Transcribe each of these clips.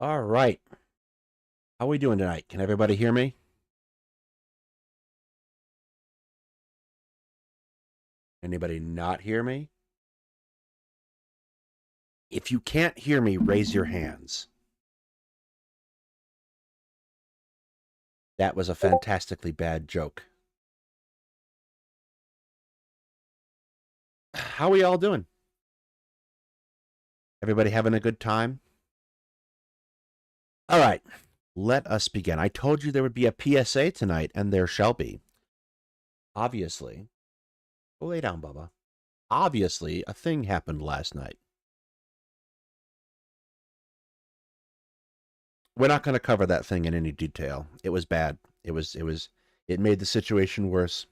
All right. How are we doing tonight? Can everybody hear me? Anybody not hear me? If you can't hear me, raise your hands. That was a fantastically bad joke. How are we all doing? Everybody having a good time? All right. Let us begin. I told you there would be a PSA tonight, and there shall be. Obviously. Go lay down, Bubba. Obviously, a thing happened last night. We're not going to cover that thing in any detail. It was bad. It made the situation worse.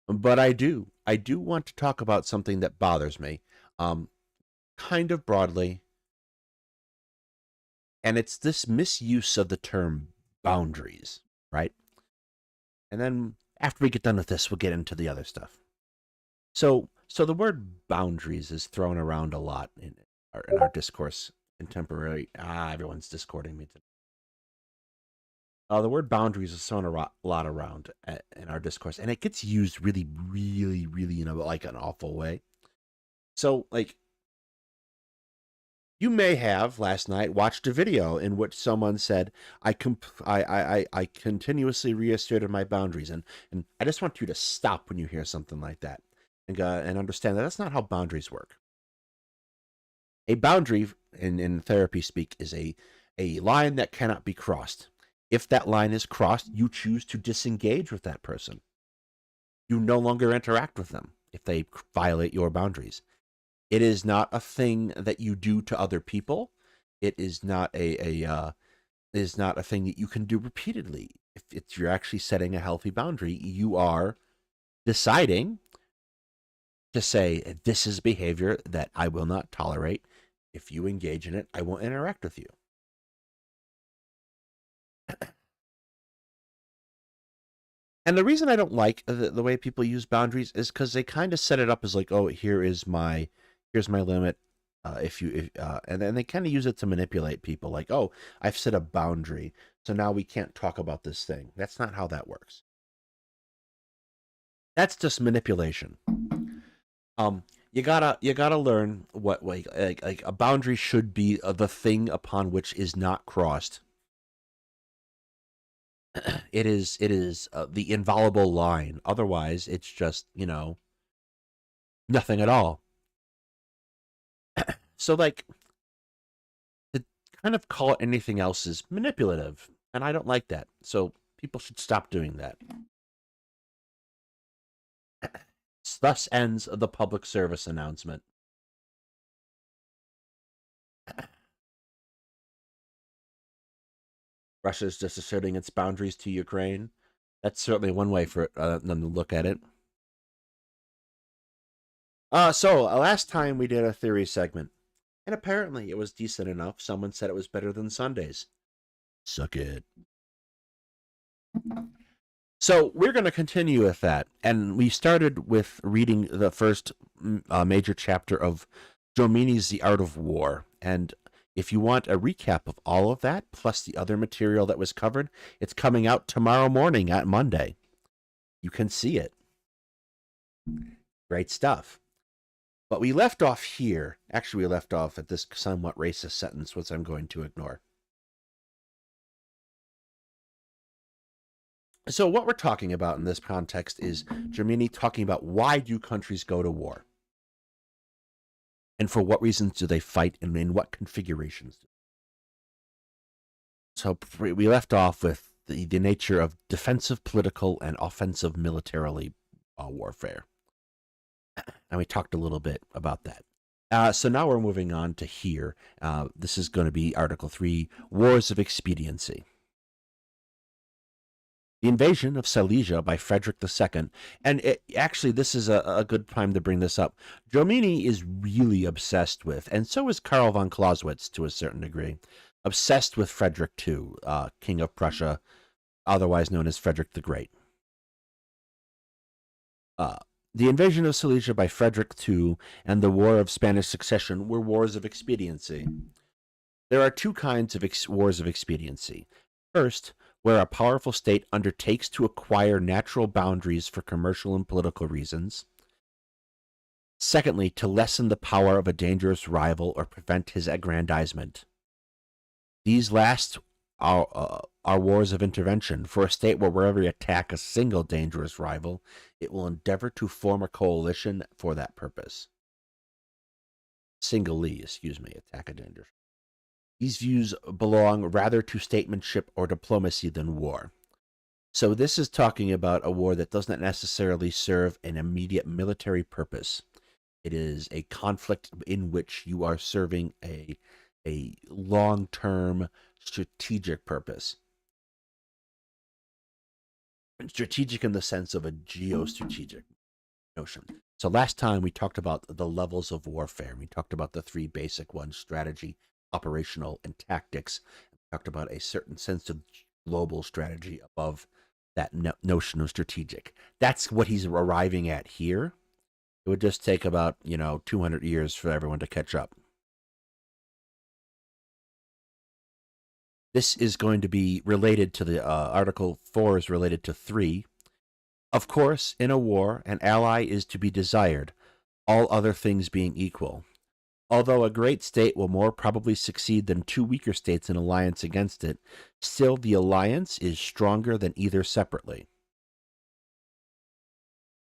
But I do want to talk about something that bothers me, kind of broadly, and it's this misuse of the term boundaries, right? And then after we get done with this, we'll get into the other stuff. So the word boundaries is thrown around a lot in our discourse contemporary. Everyone's discording me today. The word boundaries is thrown a lot around in our discourse, and it gets used really, really, really in like an awful way. So, like, you may have last night watched a video in which someone said, I continuously reasserted my boundaries, and I just want you to stop when you hear something like that, and understand that that's not how boundaries work. A boundary, in therapy speak, is a line that cannot be crossed. If that line is crossed, you choose to disengage with that person. You no longer interact with them if they violate your boundaries. It is not a thing that you do to other people. It is not it is not a thing that you can do repeatedly. If you're actually setting a healthy boundary, you are deciding to say, this is behavior that I will not tolerate. If you engage in it, I won't interact with you. And the reason I don't like the way people use boundaries is because they kind of set it up as like, oh, here's my limit. And then they kind of use it to manipulate people. Like, oh, I've set a boundary, so now we can't talk about this thing. That's not how that works. That's just manipulation. You gotta learn what like a boundary should be the thing upon which is not crossed. It is the inviolable line. Otherwise, it's just nothing at all. So like, to kind of call it anything else is manipulative, and I don't like that. So people should stop doing that. Thus ends the public service announcement. Russia's just asserting its boundaries to Ukraine. That's certainly one way for them to look at it. So last time we did a theory segment, and apparently it was decent enough. Someone said it was better than Sundays. Suck it. So we're going to continue with that, and we started with reading the first major chapter of Jomini's The Art of War. And if you want a recap of all of that, plus the other material that was covered, it's coming out tomorrow morning at Monday. You can see it. Great stuff. But we left off here. Actually, we left off at this somewhat racist sentence, which I'm going to ignore. So what we're talking about in this context is Jomini talking about why do countries go to war? And for what reasons do they fight, and in what configurations? So we left off with the nature of defensive political and offensive militarily warfare. And we talked a little bit about that. So now we're moving on to here. This is going to be Article 3, Wars of Expediency. The invasion of Silesia by Frederick II, and actually this is a good time to bring this up. Jomini is really obsessed with, and so is Karl von Clausewitz to a certain degree, obsessed with Frederick II, King of Prussia, otherwise known as Frederick the Great. The invasion of Silesia by Frederick II and the War of Spanish Succession were wars of expediency. There are two kinds of wars of expediency. First, where a powerful state undertakes to acquire natural boundaries for commercial and political reasons. Secondly, to lessen the power of a dangerous rival or prevent his aggrandizement. These last are wars of intervention. For a state where wherever you attack a single dangerous rival, it will endeavor to form a coalition for that purpose. Singly, attack a dangerous. These views belong rather to statesmanship or diplomacy than war. So this is talking about a war that does not necessarily serve an immediate military purpose. It is a conflict in which you are serving a long-term strategic purpose. Strategic in the sense of a geostrategic notion. So last time we talked about the levels of warfare. We talked about the three basic ones: strategy, operational, and tactics. We talked about a certain sense of global strategy above that notion of strategic. That's what he's arriving at here. It would just take about 200 years for everyone to catch up. This is going to be related to the Article 4 is related to 3. Of course, in a war, an ally is to be desired, all other things being equal. Although a great state will more probably succeed than two weaker states in alliance against it, still the alliance is stronger than either separately.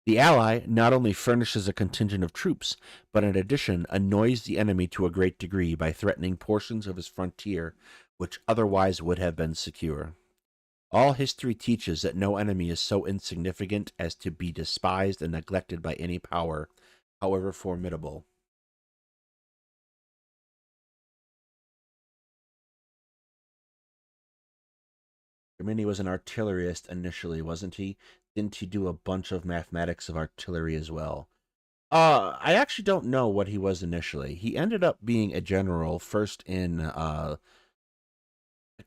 The ally not only furnishes a contingent of troops, but in addition annoys the enemy to a great degree by threatening portions of his frontier which otherwise would have been secure. All history teaches that no enemy is so insignificant as to be despised and neglected by any power, however formidable. Jomini was an artillerist initially, wasn't he? Didn't he do a bunch of mathematics of artillery as well? I actually don't know what he was initially. He ended up being a general first in a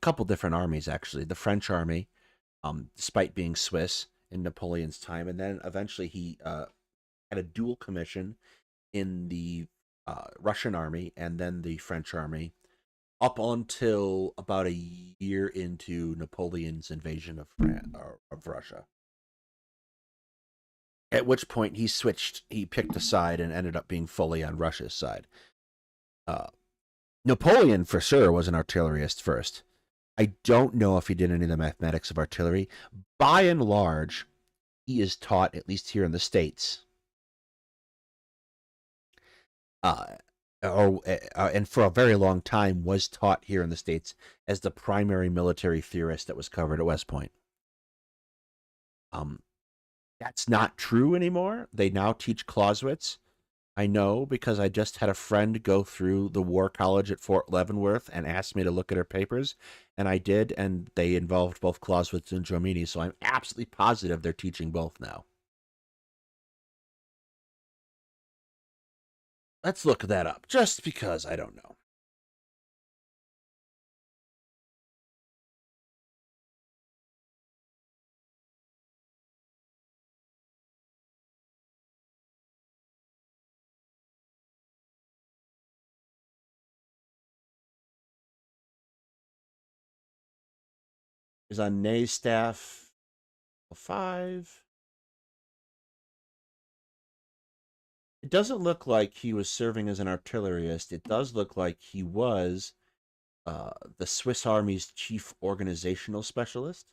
couple different armies, actually. The French army, despite being Swiss in Napoleon's time, and then eventually he had a dual commission in the Russian army and then the French army, up until about a year into Napoleon's invasion of Russia. At which point he picked a side and ended up being fully on Russia's side. Napoleon, for sure, was an artillerist first. I don't know if he did any of the mathematics of artillery. By and large, he is taught, at least here in the States, and for a very long time was taught here in the States as the primary military theorist that was covered at West Point. That's not true anymore. They now teach Clausewitz. I know because I just had a friend go through the War College at Fort Leavenworth and asked me to look at her papers, and I did, and they involved both Clausewitz and Jomini, so I'm absolutely positive they're teaching both now. Let's look that up, just because I don't know. Is on Ney's staff 5. It doesn't look like he was serving as an artillerist. It does look like he was the Swiss Army's chief organizational specialist.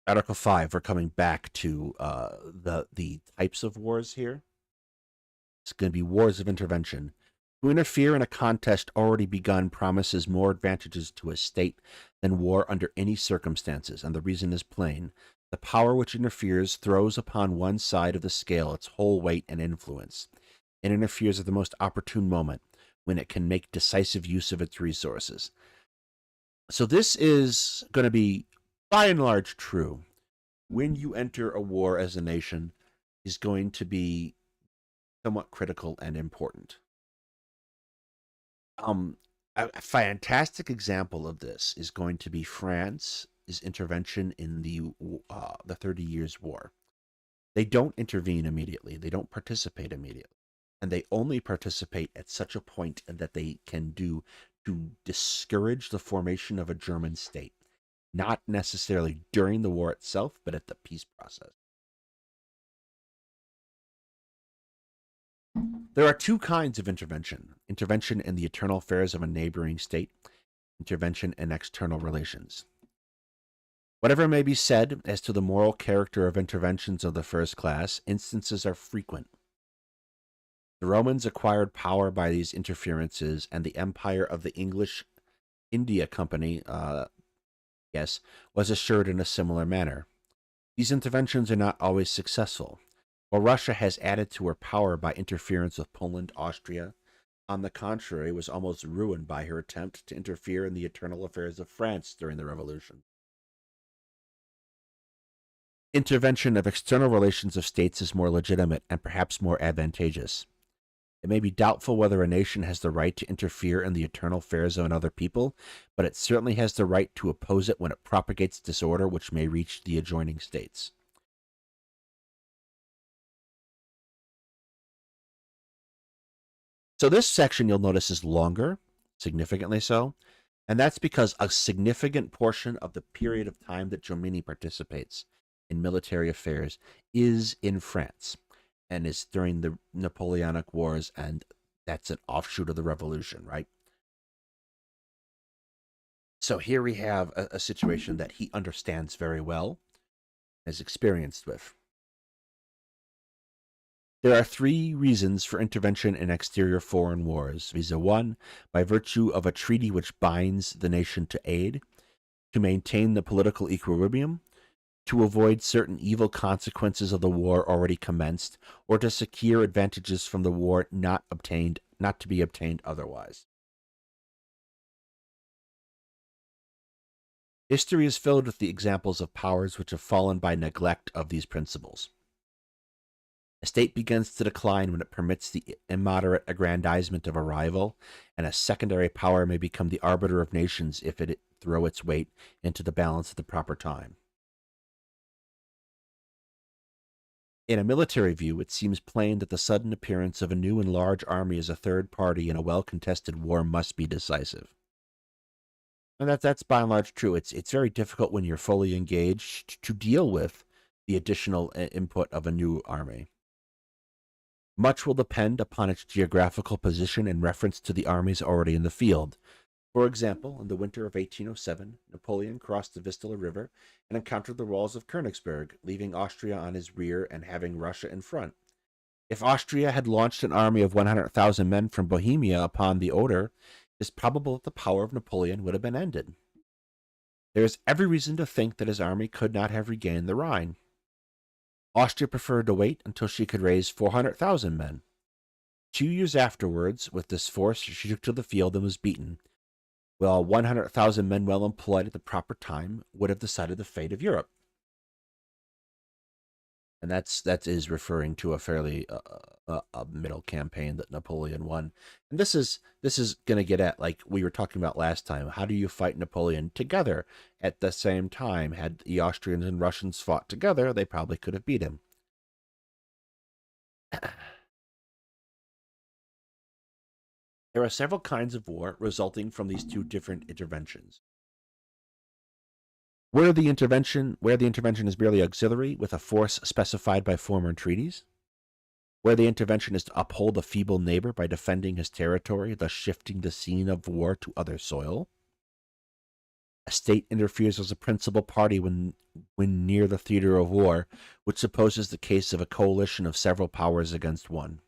Article 5, we're coming back to the types of wars here. It's going to be wars of intervention. To interfere in a contest already begun promises more advantages to a state than war under any circumstances, and the reason is plain. The power which interferes throws upon one side of the scale its whole weight and influence. It interferes at the most opportune moment, when it can make decisive use of its resources. So this is going to be, by and large, true. When you enter a war as a nation, is going to be somewhat critical and important. Um, a fantastic example of this is going to be France's intervention in the 30 Years' War. They don't intervene immediately. They don't participate immediately, and they only participate at such a point that they can do to discourage the formation of a German state. Not necessarily during the war itself, but at the peace process. There are two kinds of intervention: intervention in the internal affairs of a neighboring state, intervention in external relations. Whatever may be said as to the moral character of interventions of the first class, instances are frequent. The Romans acquired power by these interferences, and the empire of the English India Company, was assured in a similar manner. These interventions are not always successful. While Russia has added to her power by interference with Poland, Austria, on the contrary, was almost ruined by her attempt to interfere in the internal affairs of France during the Revolution. Intervention of external relations of states is more legitimate and perhaps more advantageous. It may be doubtful whether a nation has the right to interfere in the internal affairs of another people, but it certainly has the right to oppose it when it propagates disorder which may reach the adjoining states. So this section you'll notice is longer, significantly so, and that's because a significant portion of the period of time that Jomini participates in military affairs is in France and is during the Napoleonic Wars, and that's an offshoot of the Revolution, right? So here we have a situation that he understands very well, is experienced with. There are three reasons for intervention in exterior foreign wars. Visa 1, by virtue of a treaty which binds the nation to aid, to maintain the political equilibrium, to avoid certain evil consequences of the war already commenced, or to secure advantages from the war not to be obtained otherwise. History is filled with the examples of powers which have fallen by neglect of these principles. A state begins to decline when it permits the immoderate aggrandizement of a rival, and a secondary power may become the arbiter of nations if it throw its weight into the balance at the proper time. In a military view, it seems plain that the sudden appearance of a new and large army as a third party in a well-contested war must be decisive. And that's by and large true. It's very difficult when you're fully engaged to deal with the additional input of a new army. Much will depend upon its geographical position in reference to the armies already in the field. For example, in the winter of 1807, Napoleon crossed the Vistula River and encountered the walls of Königsberg, leaving Austria on his rear and having Russia in front. If Austria had launched an army of 100,000 men from Bohemia upon the Oder, it is probable that the power of Napoleon would have been ended. There is every reason to think that his army could not have regained the Rhine. Austria preferred to wait until she could raise 400,000 men. 2 years afterwards, with this force, she took to the field and was beaten, while 100,000 men well employed at the proper time would have decided the fate of Europe. And that is referring to a fairly a middle campaign that Napoleon won. And this is going to get at, like we were talking about last time, how do you fight Napoleon together at the same time? Had the Austrians and Russians fought together, they probably could have beat him. There are several kinds of war resulting from these two different interventions. Where the intervention is merely auxiliary with a force specified by former treaties, where the intervention is to uphold a feeble neighbor by defending his territory, thus shifting the scene of war to other soil. A state interferes as a principal party when near the theater of war, which supposes the case of a coalition of several powers against one.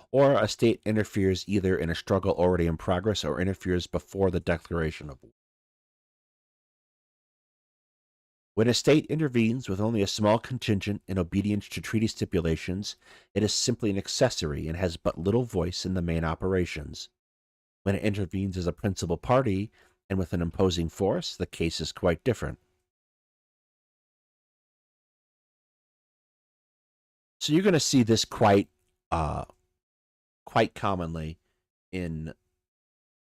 Or a state interferes either in a struggle already in progress or interferes before the declaration of war. When a state intervenes with only a small contingent in obedience to treaty stipulations, it is simply an accessory and has but little voice in the main operations. When it intervenes as a principal party and with an imposing force, the case is quite different. So you're going to see this quite commonly in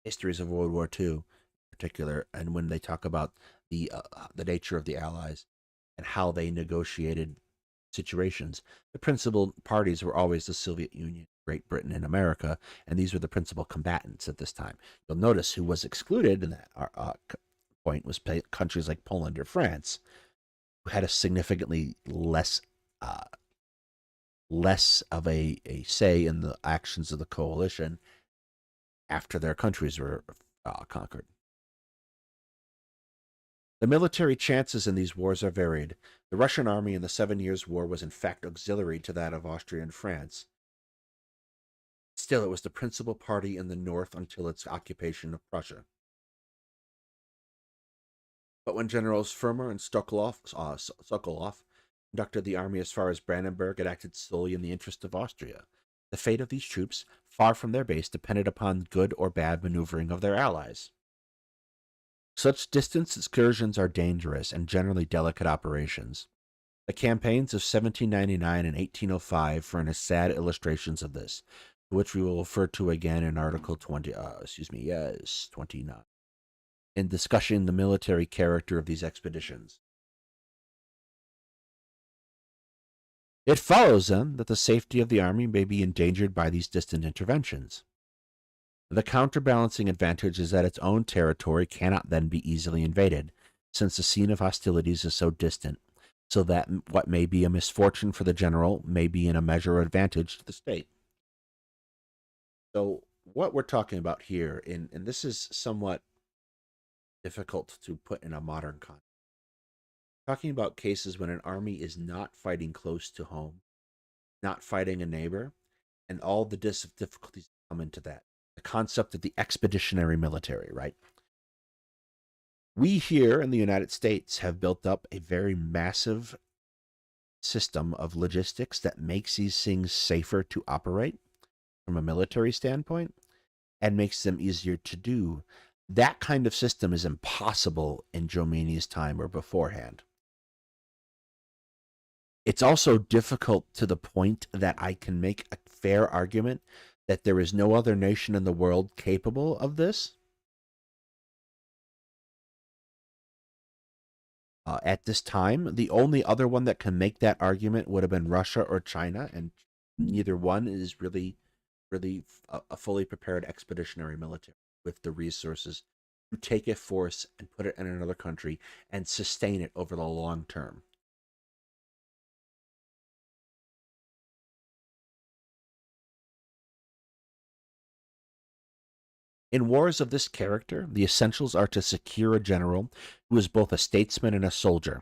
histories of World War II in particular, and when they talk about the nature of the Allies and how they negotiated situations, the principal parties were always the Soviet Union, Great Britain, and America, and these were the principal combatants at this time. You'll notice who was excluded in that point was countries like Poland or France, who had a significantly uh, less of a say in the actions of the coalition after their countries were conquered. The military chances in these wars are varied. The Russian army in the 7 Years' War was in fact auxiliary to that of Austria and France. Still, it was the principal party in the north until its occupation of Prussia. But when Generals Firmer and Sokolov conducted the army as far as Brandenburg, it acted solely in the interest of Austria. The fate of these troops, far from their base, depended upon good or bad maneuvering of their allies. Such distance excursions are dangerous and generally delicate operations. The campaigns of 1799 and 1805 furnish sad illustrations of this, which we will refer to again in Article 29, in discussing the military character of these expeditions. It follows, then, that the safety of the army may be endangered by these distant interventions. The counterbalancing advantage is that its own territory cannot then be easily invaded, since the scene of hostilities is so distant, so that what may be a misfortune for the general may be in a measure of advantage to the state. So what we're talking about here, and this is somewhat difficult to put in a modern context, talking about cases when an army is not fighting close to home, not fighting a neighbor, and all the difficulties that come into that. The concept of the expeditionary military, right? We here in the United States have built up a very massive system of logistics that makes these things safer to operate from a military standpoint and makes them easier to do. That kind of system is impossible in Jomini's time or beforehand. It's also difficult to the point that I can make a fair argument that there is no other nation in the world capable of this. At this time, the only other one that can make that argument would have been Russia or China, and neither one is really a fully prepared expeditionary military with the resources to take a force and put it in another country and sustain it over the long term. In wars of this character, the essentials are to secure a general who is both a statesman and a soldier.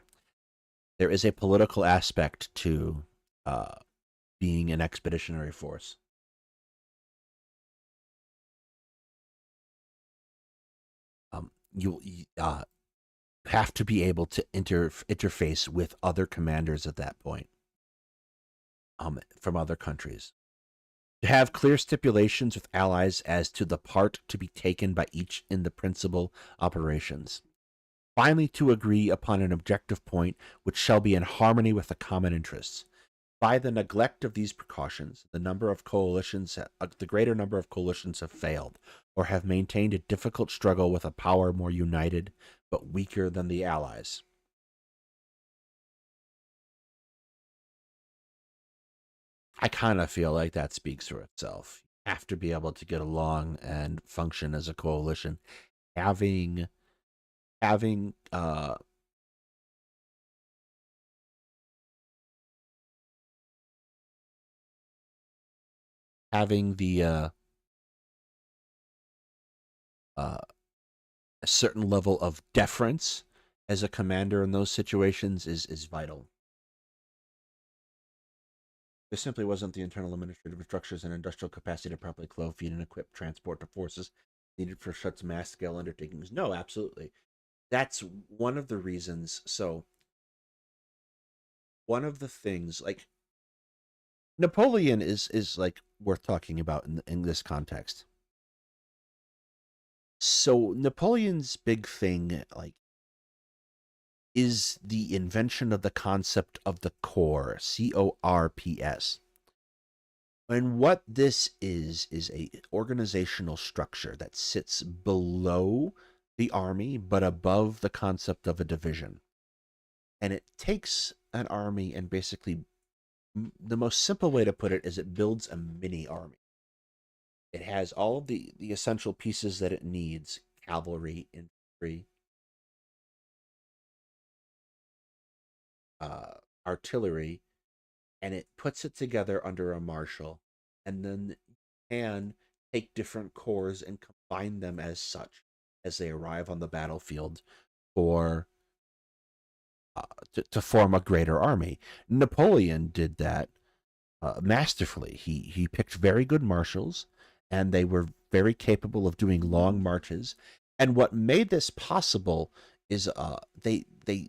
There is a political aspect to being an expeditionary force. You have to be able to interface with other commanders at that point from other countries. To have clear stipulations with allies as to the part to be taken by each in the principal operations. Finally, to agree upon an objective point which shall be in harmony with the common interests. By the neglect of these precautions, the greater number of coalitions have failed, or have maintained a difficult struggle with a power more united but weaker than the Allies. I kind of feel like that speaks for itself. You have to be able to get along and function as a coalition. Having having having the a certain level of deference as a commander in those situations is vital. There simply wasn't the internal administrative structures and industrial capacity to properly clothe, feed, and equip transport to forces needed for such mass scale undertakings. No, absolutely. That's one of the reasons. So, one of the things, like Napoleon is like worth talking about in this context. So Napoleon's big thing, like, is the invention of the concept of the corps, CORPS. And what this is a organizational structure that sits below the army but above the concept of a division. And it takes an army and basically the most simple way to put it is it builds a mini army. It has all of the essential pieces that it needs: cavalry, infantry, uh, artillery, and it puts it together under a marshal, and then can take different corps and combine them as such as they arrive on the battlefield for to form a greater army. Napoleon did that masterfully. He picked very good marshals, and they were very capable of doing long marches. And what made this possible is they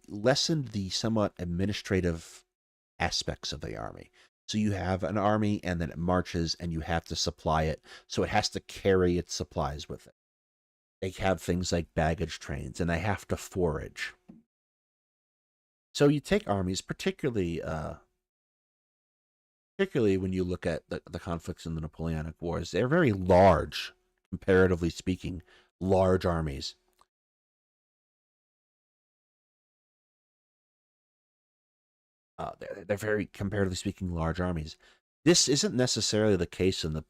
lessened the somewhat administrative aspects of the army. So you have an army, and then it marches, and you have to supply it. So it has to carry its supplies with it. They have things like baggage trains, and they have to forage. So you take armies, particularly when you look at the conflicts in the Napoleonic Wars, they're very large, comparatively speaking, large armies. They're very, comparatively speaking, large armies. This isn't necessarily the case in the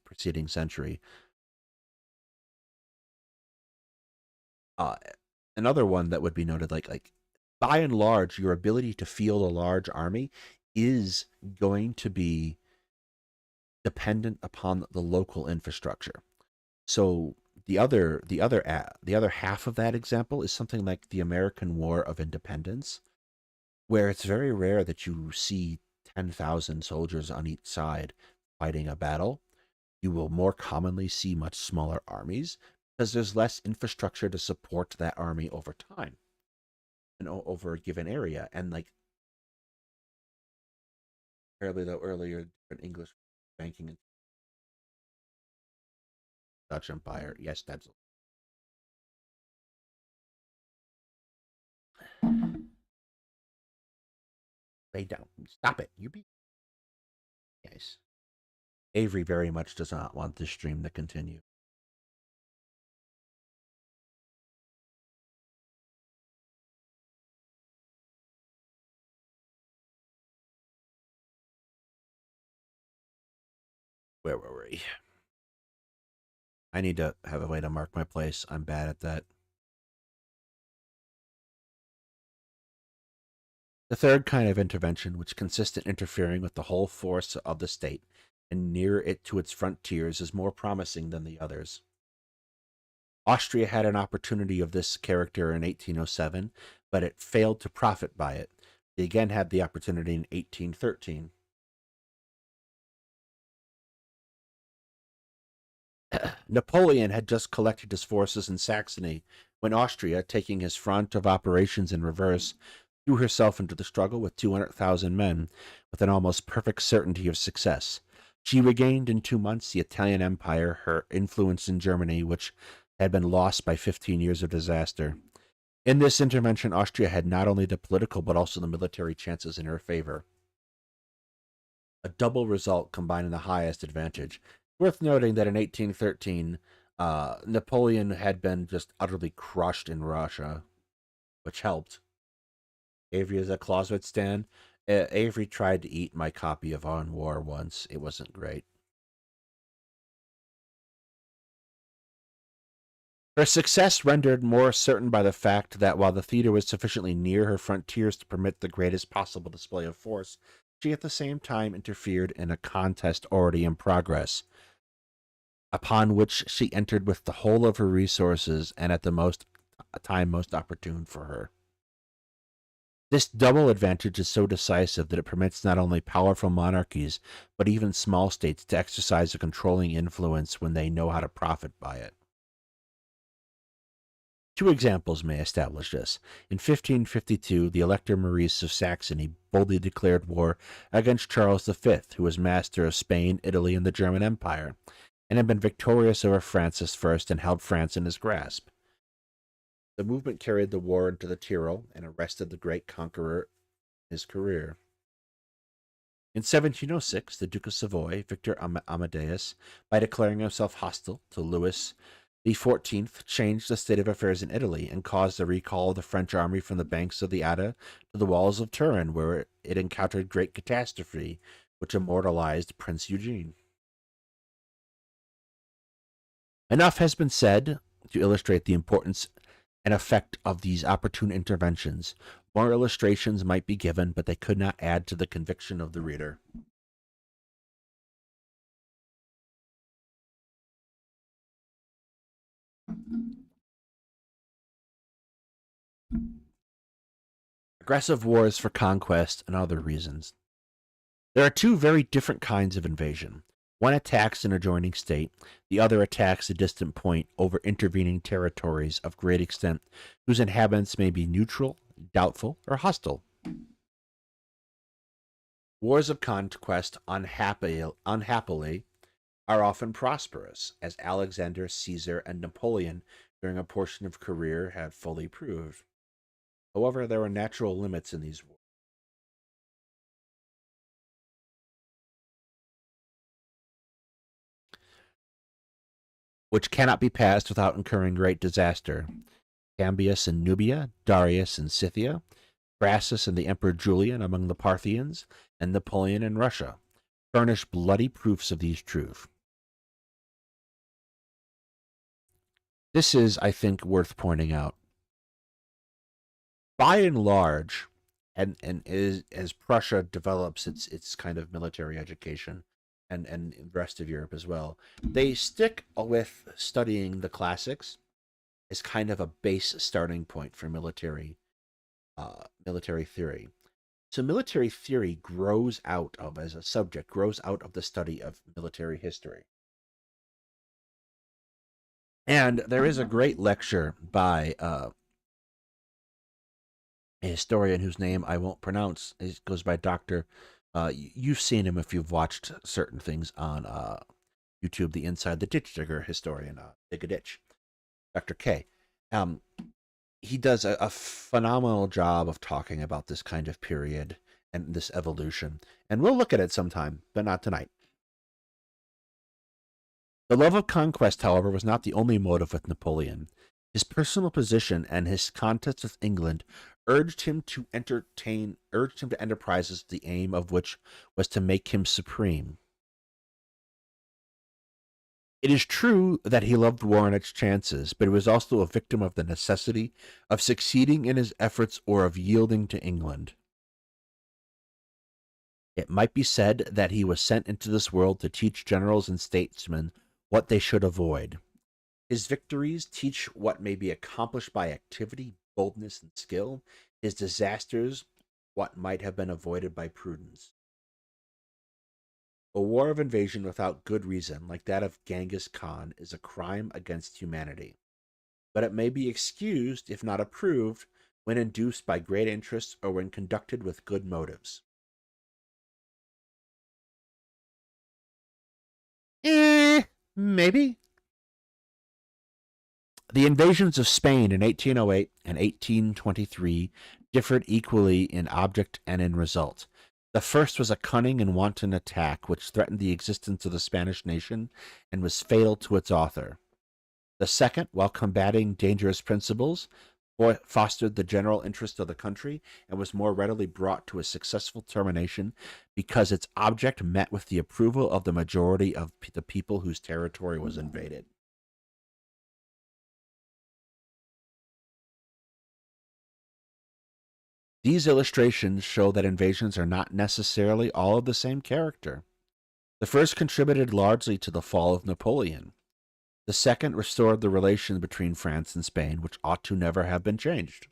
preceding century. Uh, Another one that would be noted, like by and large, your ability to field a large army is going to be dependent upon the local infrastructure. So the other half of that example is something like the American War of Independence, where it's very rare that you see 10,000 soldiers on each side fighting a battle. You will more commonly see much smaller armies because there's less infrastructure to support that army over time and over a given area. And like earlier in English banking and Dutch Empire, yes, that's lay down. Stop it. You be nice. Avery very much does not want this stream to continue. Where were we? I need to have a way to mark my place. I'm bad at that. The third kind of intervention, which consists in interfering with the whole force of the state and near it to its frontiers, is more promising than the others. Austria had an opportunity of this character in 1807, but it failed to profit by it. They again had the opportunity in 1813. Napoleon had just collected his forces in Saxony when Austria, taking his front of operations in reverse, threw herself into the struggle with 200,000 men, with an almost perfect certainty of success. She regained in 2 months the Italian Empire, her influence in Germany, which had been lost by 15 years of disaster. In this intervention, Austria had not only the political but also the military chances in her favor. A double result combining the highest advantage. Worth noting that in 1813, Napoleon had been just utterly crushed in Russia, which helped. Avery is a Clausewitz stan. Avery tried to eat my copy of On War once. It wasn't great. Her success rendered more certain by the fact that while the theater was sufficiently near her frontiers to permit the greatest possible display of force, she at the same time interfered in a contest already in progress, upon which she entered with the whole of her resources and at the time most opportune for her. This double advantage is so decisive that it permits not only powerful monarchies, but even small states to exercise a controlling influence when they know how to profit by it. Two examples may establish this. In 1552, the Elector Maurice of Saxony boldly declared war against Charles V, who was master of Spain, Italy, and the German Empire, and had been victorious over Francis I and held France in his grasp. The movement carried the war into the Tyrol and arrested the great conqueror in his career. In 1706, the Duke of Savoy, Victor Amadeus, by declaring himself hostile to Louis XIV, changed the state of affairs in Italy and caused the recall of the French army from the banks of the Adda to the walls of Turin, where it encountered great catastrophe, which immortalized Prince Eugene. Enough has been said to illustrate the importance and effect of these opportune interventions. More illustrations might be given, but they could not add to the conviction of the reader. Aggressive wars for conquest and other reasons. There are two very different kinds of invasion. One attacks an adjoining state, the other attacks a distant point over intervening territories of great extent, whose inhabitants may be neutral, doubtful, or hostile. Wars of conquest, unhappily, are often prosperous, as Alexander, Caesar, and Napoleon during a portion of career have fully proved. However, there are natural limits in these wars. Which cannot be passed without incurring great disaster. Cambius in Nubia, Darius in Scythia, Crassus and the Emperor Julian among the Parthians, and Napoleon in Russia furnish bloody proofs of these truths. This is, I think, worth pointing out. By and large, and as Prussia develops its kind of military education, and the rest of Europe as well, they stick with studying the classics as kind of a base starting point for military theory. So military theory grows out of, as a subject, grows out of the study of military history. And there is a great lecture by a historian whose name I won't pronounce. It goes by Dr. You've seen him if you've watched certain things on YouTube, the Inside the Ditch Digger historian, Dig a Ditch, Dr. K. He does a phenomenal job of talking about this kind of period and this evolution. And we'll look at it sometime, but not tonight. The love of conquest, however, was not the only motive with Napoleon. His personal position and his contest with England urged him to enterprises the aim of which was to make him supreme. It is true that he loved war and its chances, but he was also a victim of the necessity of succeeding in his efforts or of yielding to England. It might be said that he was sent into this world to teach generals and statesmen what they should avoid. His victories teach what may be accomplished by activity, boldness, and skill. His disasters, what might have been avoided by prudence. A war of invasion without good reason, like that of Genghis Khan, is a crime against humanity. But it may be excused, if not approved, when induced by great interests or when conducted with good motives. Maybe. The invasions of Spain in 1808 and 1823 differed equally in object and in result. The first was a cunning and wanton attack which threatened the existence of the Spanish nation and was fatal to its author. The second, while combating dangerous principles, fostered the general interest of the country and was more readily brought to a successful termination because its object met with the approval of the majority of the people whose territory was invaded. These illustrations show that invasions are not necessarily all of the same character. The first contributed largely to the fall of Napoleon. The second restored the relation between France and Spain, which ought to never have been changed.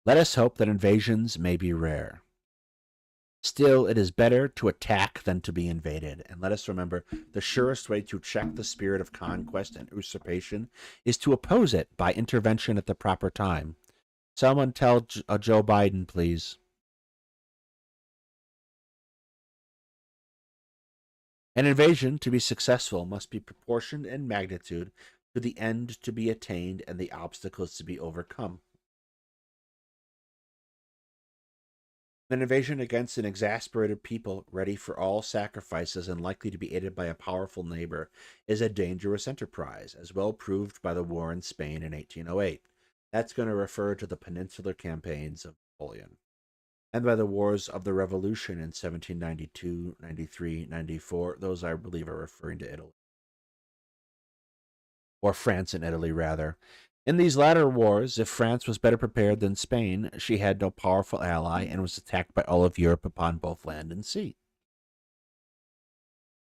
Let us hope that invasions may be rare. Still, it is better to attack than to be invaded, and let us remember the surest way to check the spirit of conquest and usurpation is to oppose it by intervention at the proper time. Someone tell Joe Biden, please. An invasion, to be successful, must be proportioned in magnitude to the end to be attained and the obstacles to be overcome. An invasion against an exasperated people ready for all sacrifices and likely to be aided by a powerful neighbor is a dangerous enterprise, as well proved by the war in Spain in 1808. That's going to refer to the peninsular campaigns of Napoleon. And by the wars of the Revolution in 1792, 93, 94. Those, I believe, are referring to Italy. Or France and Italy, rather. In these latter wars, if France was better prepared than Spain, she had no powerful ally and was attacked by all of Europe upon both land and sea.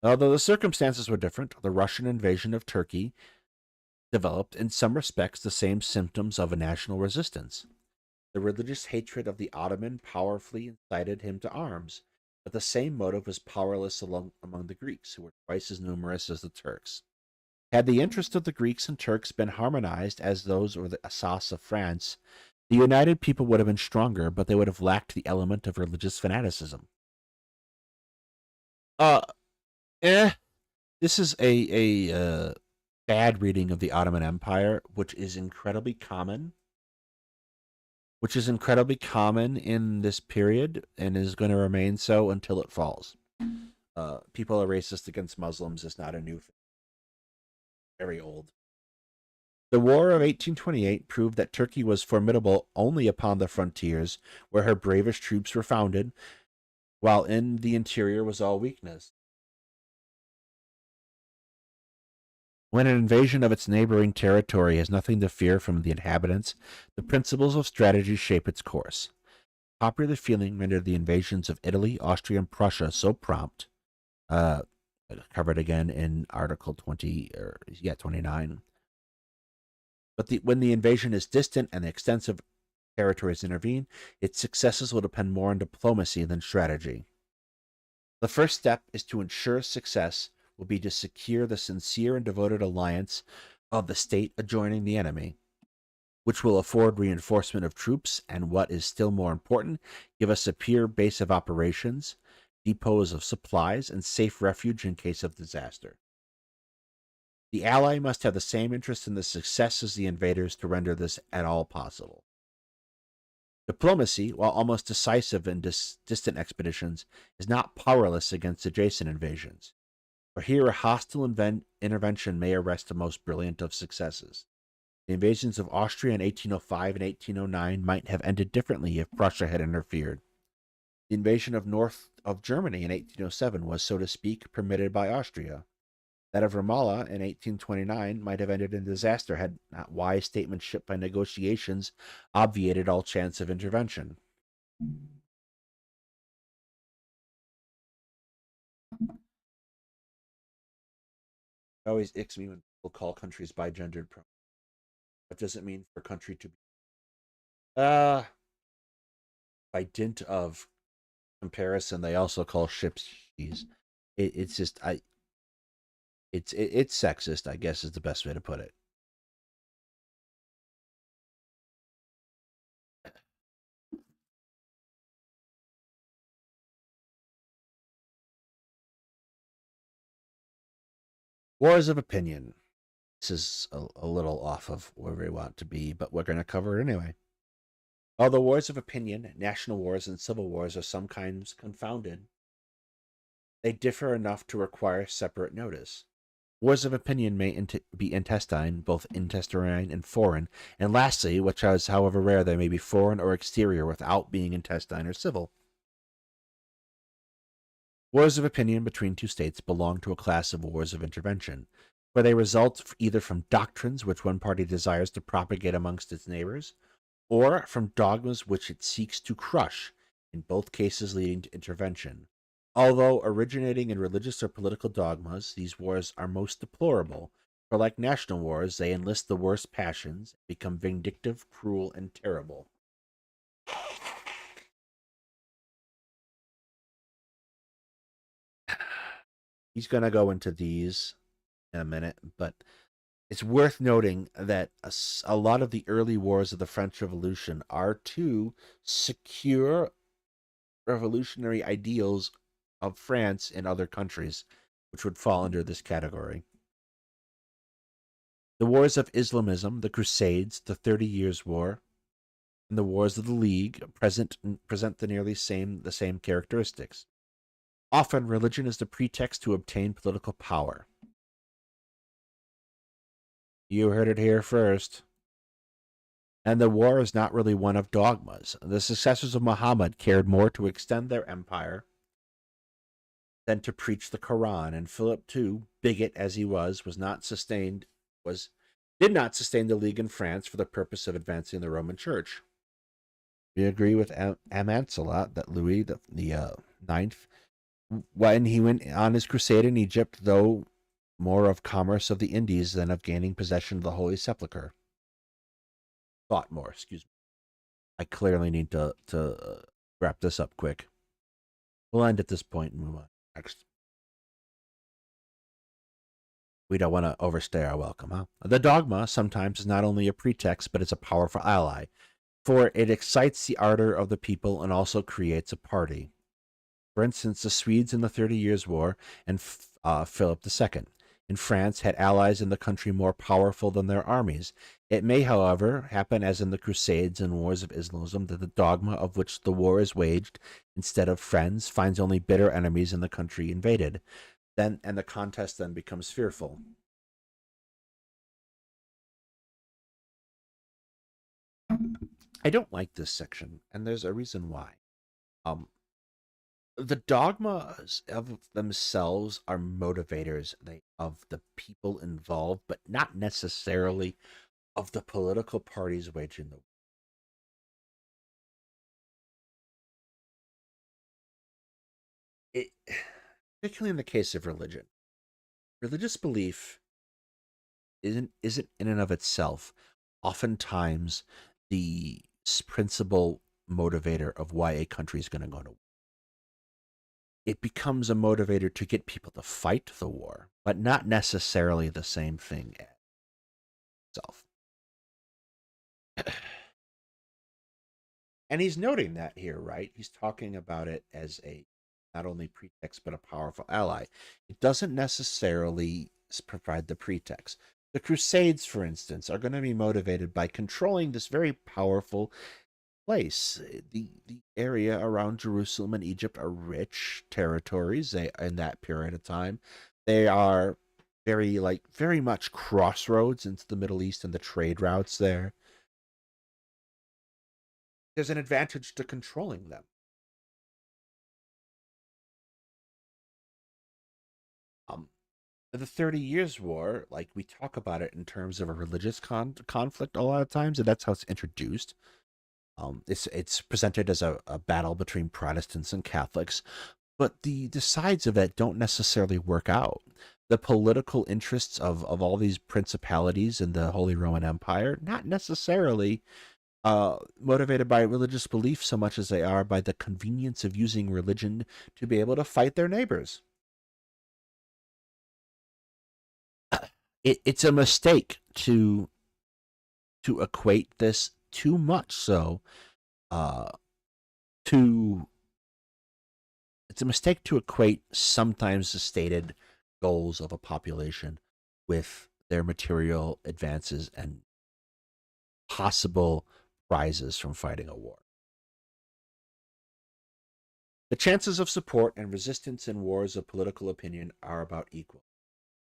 Although the circumstances were different, the Russian invasion of Turkey developed, in some respects, the same symptoms of a national resistance. The religious hatred of the Ottoman powerfully incited him to arms, but the same motive was powerless among the Greeks, who were twice as numerous as the Turks. Had the interests of the Greeks and Turks been harmonized as those of the Alsace of France, the united people would have been stronger, but they would have lacked the element of religious fanaticism. Uh, This is a bad reading of the Ottoman Empire, which is incredibly common. In this period and is going to remain so until it falls. People are racist against Muslims is not a new thing. Very old. The War of 1828 proved that Turkey was formidable only upon the frontiers, where her bravest troops were founded, while in the interior was all weakness. When an invasion of its neighboring territory has nothing to fear from the inhabitants, the principles of strategy shape its course. Popular feeling rendered the invasions of Italy, Austria, and Prussia so prompt. Covered again in Article 29. But when the invasion is distant and the extensive territories intervene, its successes will depend more on diplomacy than strategy. The first step is to ensure success will be to secure the sincere and devoted alliance of the state adjoining the enemy, which will afford reinforcement of troops and, what is still more important, give a secure base of operations, depots of supplies, and safe refuge in case of disaster. The ally must have the same interest in the success as the invaders to render this at all possible. Diplomacy, while almost decisive in distant expeditions, is not powerless against adjacent invasions, for here a hostile intervention may arrest the most brilliant of successes. The invasions of Austria in 1805 and 1809 might have ended differently if Prussia had interfered. The invasion of north of Germany in 1807 was, so to speak, permitted by Austria. That of Ramallah in 1829 might have ended in disaster had not wise statesmanship by negotiations obviated all chance of intervention. It always icks me when people call countries bi-gendered pronouns. What does it mean for a country to be? By dint of comparison, they also call ships she's. It's just it's sexist, I guess is the best way to put it. Wars of opinion. This is a little off of where we want to be, but we're going to cover it anyway. Although wars of opinion, national wars, and civil wars are sometimes confounded, they differ enough to require separate notice. Wars of opinion may be intestine, both intestine and foreign, and lastly, which is however rare, they may be foreign or exterior without being intestine or civil. Wars of opinion between two states belong to a class of wars of intervention, where they result either from doctrines which one party desires to propagate amongst its neighbors, or from dogmas which it seeks to crush, in both cases leading to intervention. Although originating in religious or political dogmas, these wars are most deplorable, for like national wars, they enlist the worst passions, become vindictive, cruel, and terrible. He's going to go into these in a minute, but it's worth noting that a lot of the early wars of the French Revolution are to secure revolutionary ideals of France and other countries, which would fall under this category. The wars of Islamism, the Crusades, the 30 Years' War, and the wars of the League present the nearly the same characteristics. Often, religion is the pretext to obtain political power. You heard it here first. And the war is not really one of dogmas. The successors of Muhammad cared more to extend their empire than to preach the Quran, and Philip too, bigot as he was did not sustain the League in France for the purpose of advancing the Roman Church. We agree with Amancelot that Louis the Ninth, when he went on his crusade in Egypt, though more of commerce of the Indies than of gaining possession of the Holy Sepulchre. Thought more, excuse me. I clearly need to wrap this up quick. We'll end at this point and move on next. We don't want to overstay our welcome, huh? The dogma sometimes is not only a pretext, but it's a powerful ally, for it excites the ardor of the people and also creates a party. For instance, the Swedes in the 30 Years' War and Philip II in France had allies in the country more powerful than their armies. It may, however, happen as in the Crusades and Wars of Islamism that the dogma of which the war is waged, instead of friends, finds only bitter enemies in the country invaded. And the contest then becomes fearful. I don't like this section, and there's a reason why. The dogmas of themselves are motivators of the people involved, but not necessarily of the political parties waging the war. Particularly in the case of religion. Religious belief isn't in and of itself oftentimes the principal motivator of why a country is going to go to war. It becomes a motivator to get people to fight the war, but not necessarily the same thing as itself. And he's noting that here, right? He's talking about it as a not only pretext, but a powerful ally. It doesn't necessarily provide the pretext. The Crusades, for instance, are going to be motivated by controlling this very powerful place. The area around Jerusalem and Egypt are rich territories in that period of time. They are very much crossroads into the Middle East and the trade routes there. There's an advantage to controlling them. The 30 Years' War, like we talk about it in terms of a religious conflict a lot of times, and that's how it's introduced. It's presented as a battle between Protestants and Catholics, but the sides of it don't necessarily work out. The political interests of all these principalities in the Holy Roman Empire, not necessarily motivated by religious belief so much as they are by the convenience of using religion to be able to fight their neighbors. It's a mistake to equate this too much so to it's a mistake to equate sometimes the stated goals of a population with their material advances and possible prizes from fighting a war. The chances of support and resistance in wars of political opinion are about equal.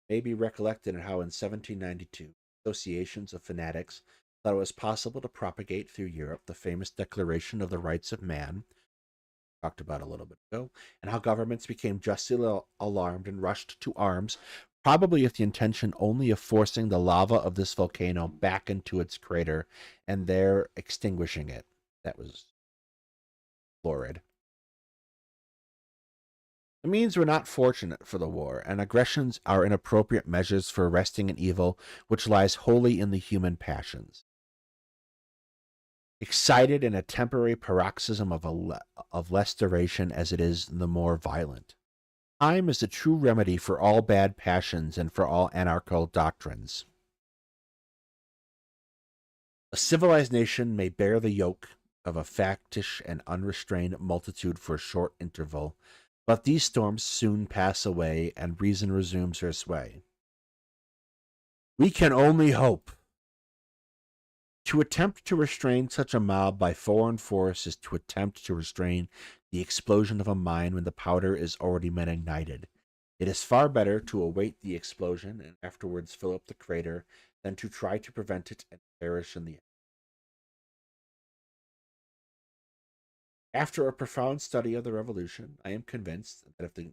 It may be recollected in how in 1792 associations of fanatics thought it was possible to propagate through Europe the famous Declaration of the Rights of Man, talked about a little bit ago, and how governments became justly alarmed and rushed to arms, probably with the intention only of forcing the lava of this volcano back into its crater and there extinguishing it. That was florid. The means were not fortunate for the war, and aggressions are inappropriate measures for arresting an evil which lies wholly in the human passions. Excited in a temporary paroxysm of less duration as it is the more violent. Time is the true remedy for all bad passions and for all anarchical doctrines. A civilized nation may bear the yoke of a factious and unrestrained multitude for a short interval, but these storms soon pass away and reason resumes her sway. We can only hope To attempt to restrain such a mob by foreign force is to attempt to restrain the explosion of a mine when the powder is already been ignited. It is far better to await the explosion and afterwards fill up the crater than to try to prevent it and perish in the end. After a profound study of the revolution, I am convinced that if the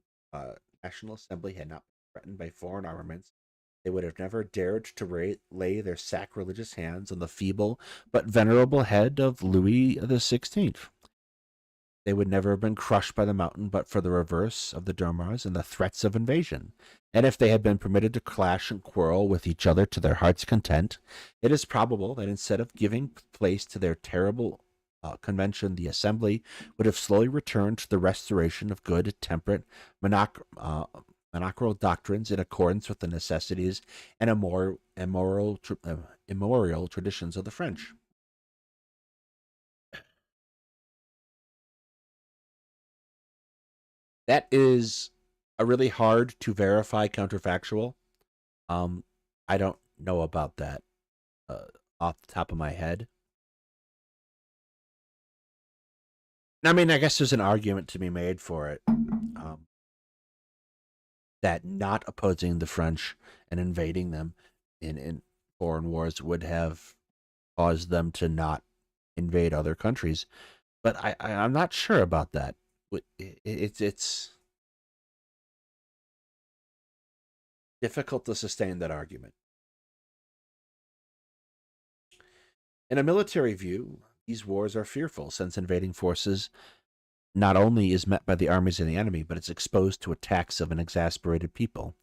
National Assembly had not been threatened by foreign armaments, they would have never dared to lay their sacrilegious hands on the feeble but venerable head of Louis XVI. They would never have been crushed by the mountain but for the reverse of the Domars and the threats of invasion. And if they had been permitted to clash and quarrel with each other to their heart's content, it is probable that instead of giving place to their terrible convention, the assembly would have slowly returned to the restoration of good, temperate, monarchical doctrines in accordance with the necessities and immoral traditions of the French. That is a really hard to verify counterfactual. I don't know about that off the top of my head. I mean, I guess there's an argument to be made for it. That not opposing the French and invading them in foreign wars would have caused them to not invade other countries. But I'm not sure about that. It's difficult to sustain that argument. In a military view, these wars are fearful since invading forces not only is met by the armies of the enemy, but is exposed to attacks of an exasperated people.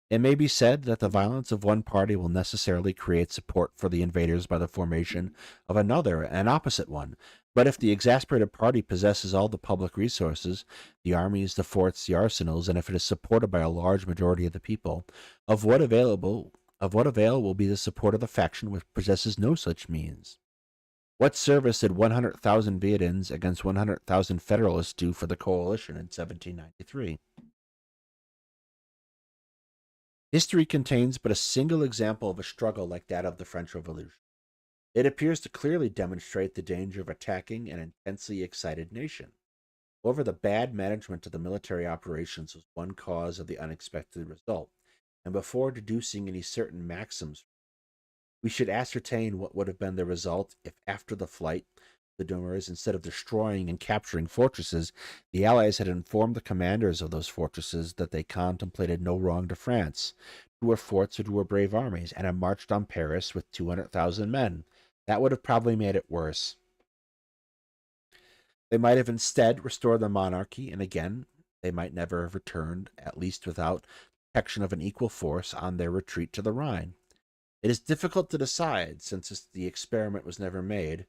It may be said that the violence of one party will necessarily create support for the invaders by the formation of another, an opposite one. But if the exasperated party possesses all the public resources, the armies, the forts, the arsenals, and if it is supported by a large majority of the people, of what avail will be the support of the faction which possesses no such means? What service did 100,000 Vietnams against 100,000 Federalists do for the coalition in 1793? History contains but a single example of a struggle like that of the French Revolution. It appears to clearly demonstrate the danger of attacking an intensely excited nation. However, the bad management of the military operations was one cause of the unexpected result, and before deducing any certain maxims, we should ascertain what would have been the result if, after the flight, the Domers, instead of destroying and capturing fortresses, the Allies had informed the commanders of those fortresses that they contemplated no wrong to France, who were forts and who were brave armies, and had marched on Paris with 200,000 men. That would have probably made it worse. They might have instead restored the monarchy, and again, they might never have returned, at least without protection of an equal force, on their retreat to the Rhine. It is difficult to decide, since the experiment was never made,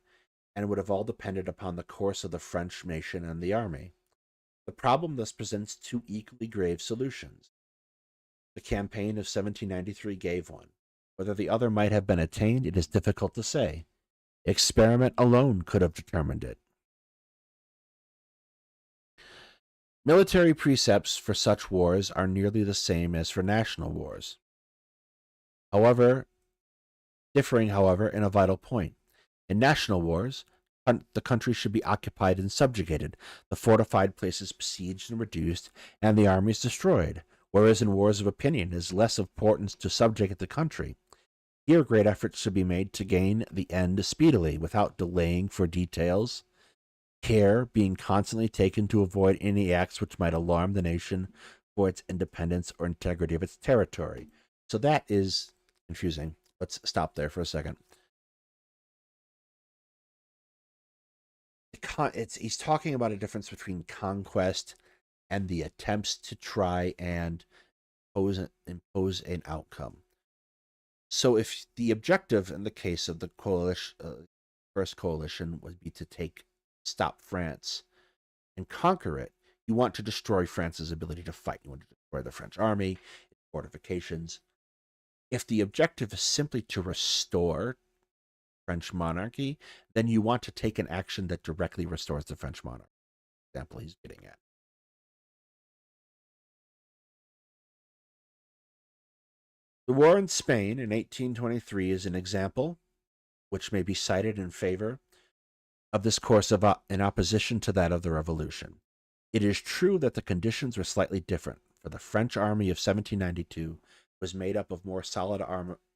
and would have all depended upon the course of the French nation and the army. The problem thus presents two equally grave solutions. The campaign of 1793 gave one. Whether the other might have been attained, it is difficult to say. Experiment alone could have determined it. Military precepts for such wars are nearly the same as for national wars. Differing, however, in a vital point. In national wars, the country should be occupied and subjugated, the fortified places besieged and reduced, and the armies destroyed, whereas in wars of opinion it is less importance to subjugate the country. Here great efforts should be made to gain the end speedily, without delaying for details, care being constantly taken to avoid any acts which might alarm the nation for its independence or integrity of its territory. So that is confusing. Let's stop there for a second. He's talking about a difference between conquest and the attempts to try and impose an outcome. So if the objective in the case of the first coalition would be to stop France and conquer it, you want to destroy France's ability to fight. You want to destroy the French army, its fortifications. If the objective is simply to restore French monarchy, then you want to take an action that directly restores the French monarchy. Example he's getting at. The war in Spain in 1823 is an example which may be cited in favor of this course in opposition to that of the Revolution. It is true that the conditions were slightly different, for the French army of 1792 was made up of more solid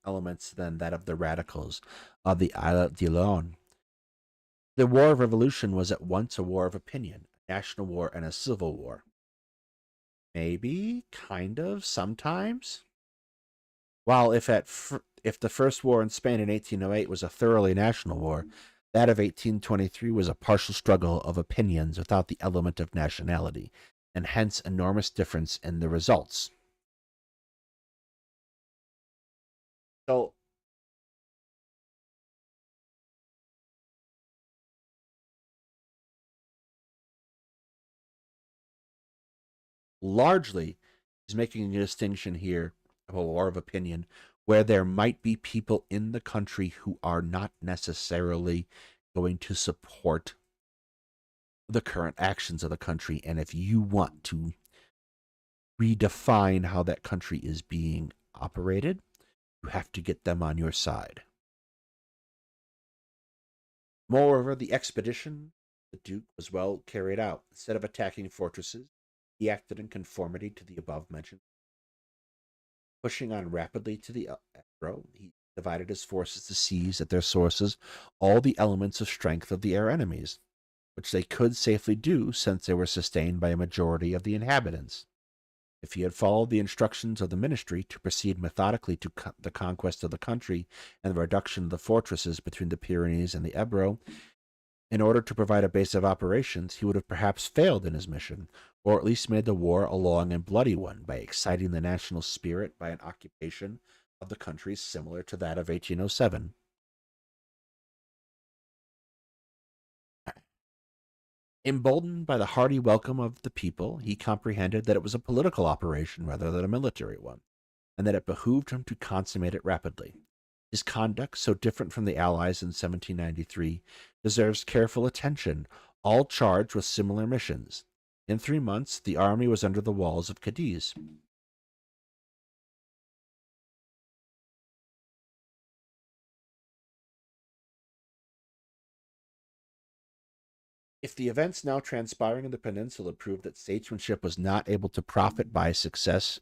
elements than that of the radicals of the Isle d'Ilon. The War of Revolution was at once a war of opinion, a national war, and a civil war. Maybe, kind of, sometimes. While if the first war in Spain in 1808 was a thoroughly national war, that of 1823 was a partial struggle of opinions without the element of nationality, and hence enormous difference in the results. So, largely, he's making a distinction here of a war of opinion where there might be people in the country who are not necessarily going to support the current actions of the country. And if you want to redefine how that country is being operated, you have to get them on your side. Moreover, the expedition, the Duke, was well carried out. Instead of attacking fortresses, he acted in conformity to the above mentioned. Pushing on rapidly to the Ebro, he divided his forces to seize at their sources all the elements of strength of the air enemies, which they could safely do since they were sustained by a majority of the inhabitants. If he had followed the instructions of the ministry to proceed methodically to the conquest of the country and the reduction of the fortresses between the Pyrenees and the Ebro, in order to provide a base of operations, he would have perhaps failed in his mission, or at least made the war a long and bloody one by exciting the national spirit by an occupation of the country similar to that of 1807. Emboldened by the hearty welcome of the people, he comprehended that it was a political operation rather than a military one, and that it behooved him to consummate it rapidly. His conduct, so different from the Allies in 1793, deserves careful attention, all charged with similar missions. In 3 months, the army was under the walls of Cadiz. If the events now transpiring in the peninsula prove that statesmanship was not able to profit by success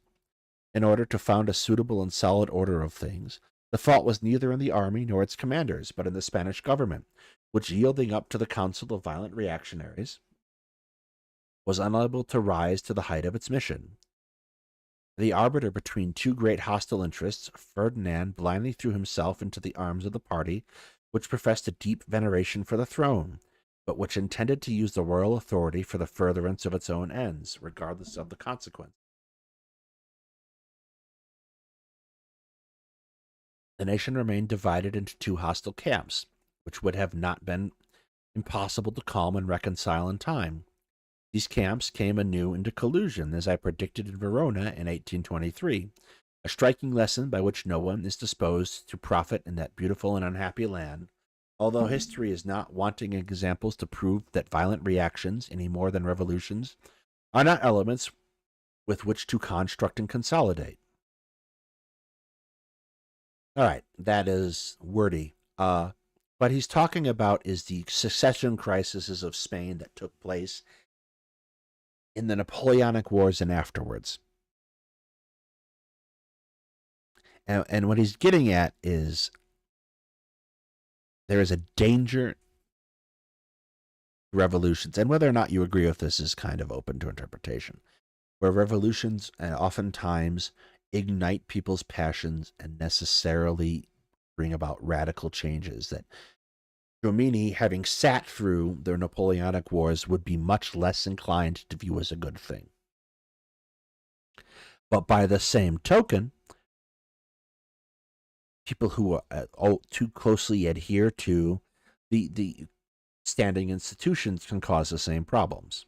in order to found a suitable and solid order of things, the fault was neither in the army nor its commanders, but in the Spanish government, which, yielding up to the counsel of violent reactionaries, was unable to rise to the height of its mission. The arbiter between two great hostile interests, Ferdinand blindly threw himself into the arms of the party which professed a deep veneration for the throne, but which intended to use the royal authority for the furtherance of its own ends, regardless of the consequence. The nation remained divided into two hostile camps, which would have not been impossible to calm and reconcile in time. These camps came anew into collusion, as I predicted in Verona in 1823, a striking lesson by which no one is disposed to profit in that beautiful and unhappy land, although history is not wanting examples to prove that violent reactions, any more than revolutions, are not elements with which to construct and consolidate. All right, that is wordy. What he's talking about is the succession crises of Spain that took place in the Napoleonic Wars and afterwards. And what he's getting at is there is a danger to revolutions, and whether or not you agree with this is kind of open to interpretation, where revolutions oftentimes ignite people's passions and necessarily bring about radical changes that Jomini, having sat through the Napoleonic Wars, would be much less inclined to view as a good thing. But by the same token, people who too closely adhere to the standing institutions can cause the same problems.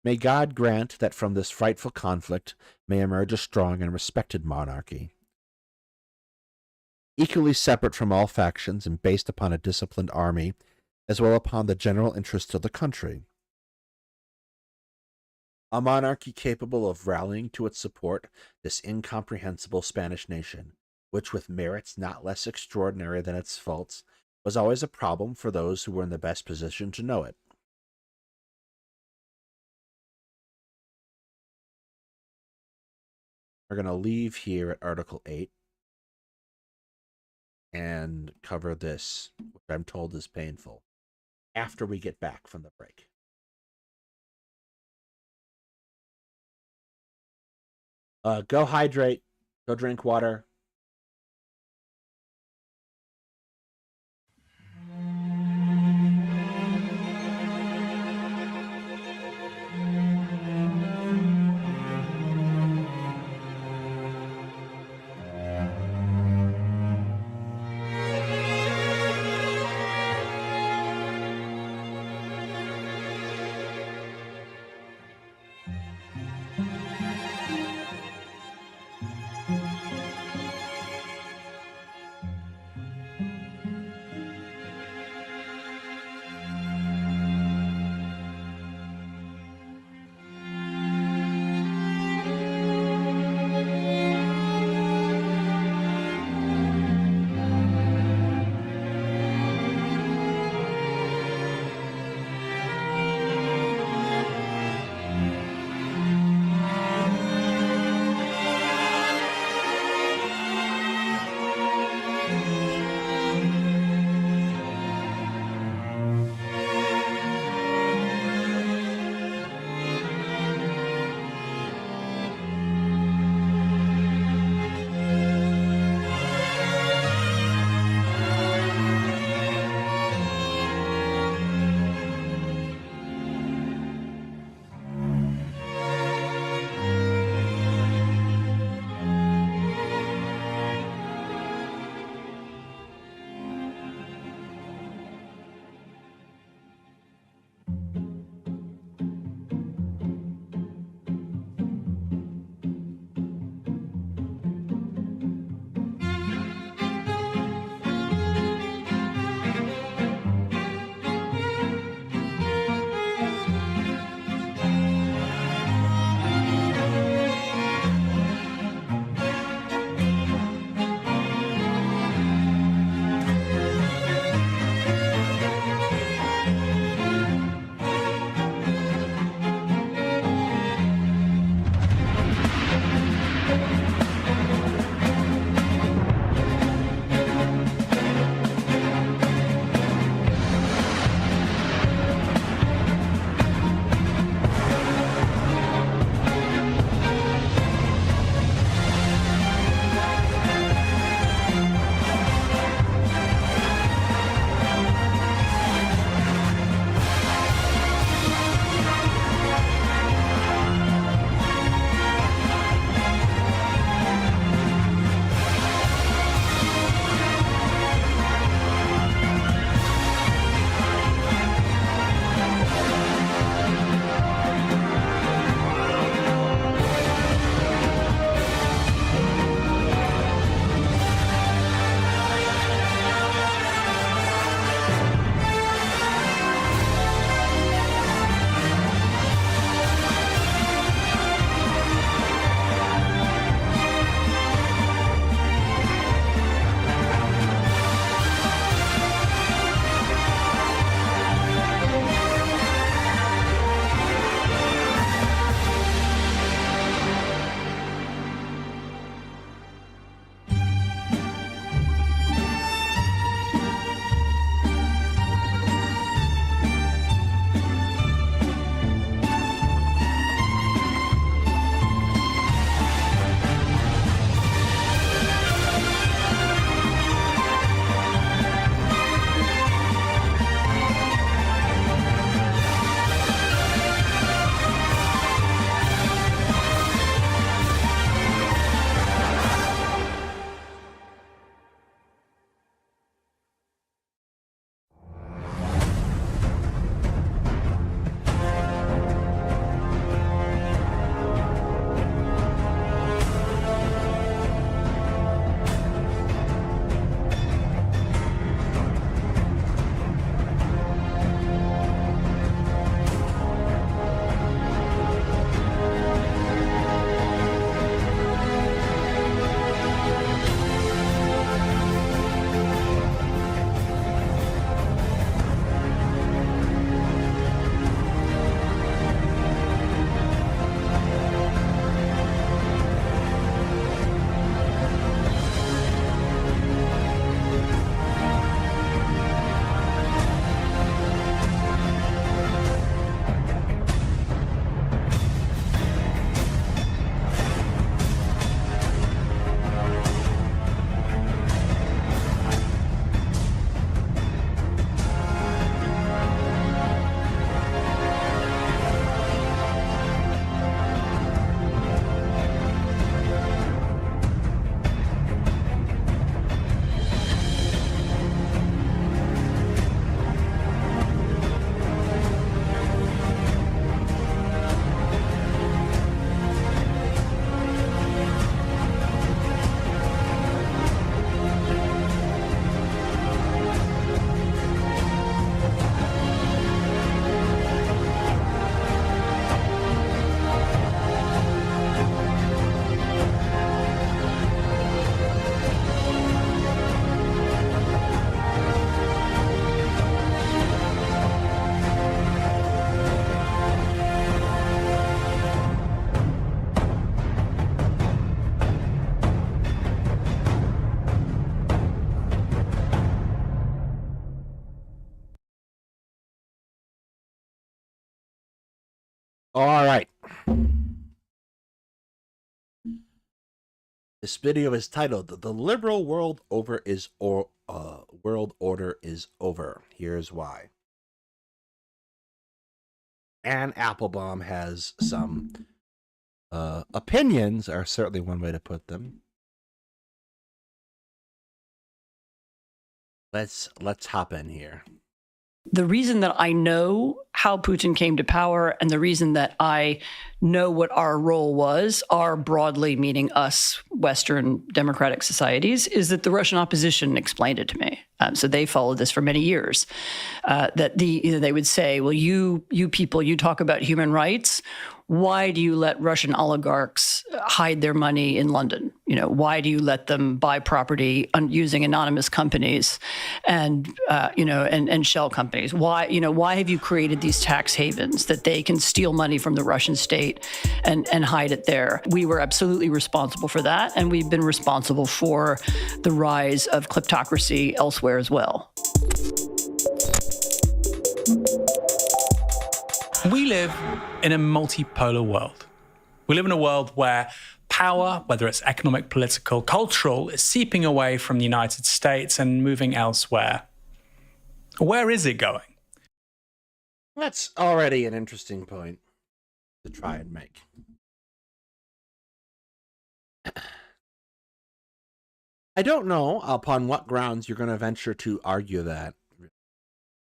May God grant that from this frightful conflict may emerge a strong and respected monarchy, equally separate from all factions and based upon a disciplined army, as well upon the general interests of the country. A monarchy capable of rallying to its support this incomprehensible Spanish nation, which with merits not less extraordinary than its faults, was always a problem for those who were in the best position to know it. We're going to leave here at Article 8 and cover this, which I'm told is painful, after we get back from the break. Go hydrate, go drink water. All right. This video is titled "The Liberal World Order is Over." Here's why. And Applebaum has some opinions, are certainly one way to put them. Let's hop in here. The reason that I know how Putin came to power and the reason that I know what our role was, our broadly meaning us Western democratic societies, is that the Russian opposition explained it to me. So they followed this for many years. That they would say, well, you people, you talk about human rights. Why do you let Russian oligarchs hide their money in London? Why do you let them buy property using anonymous companies and shell companies? Why have you created these tax havens that they can steal money from the Russian state and hide it there? We were absolutely responsible for that, and we've been responsible for the rise of kleptocracy elsewhere as well. We live in a multipolar world. We live in a world where power, whether it's economic, political, cultural, is seeping away from the United States and moving elsewhere. Where is it going? That's already an interesting point to try and make. I don't know upon what grounds you're going to venture to argue that.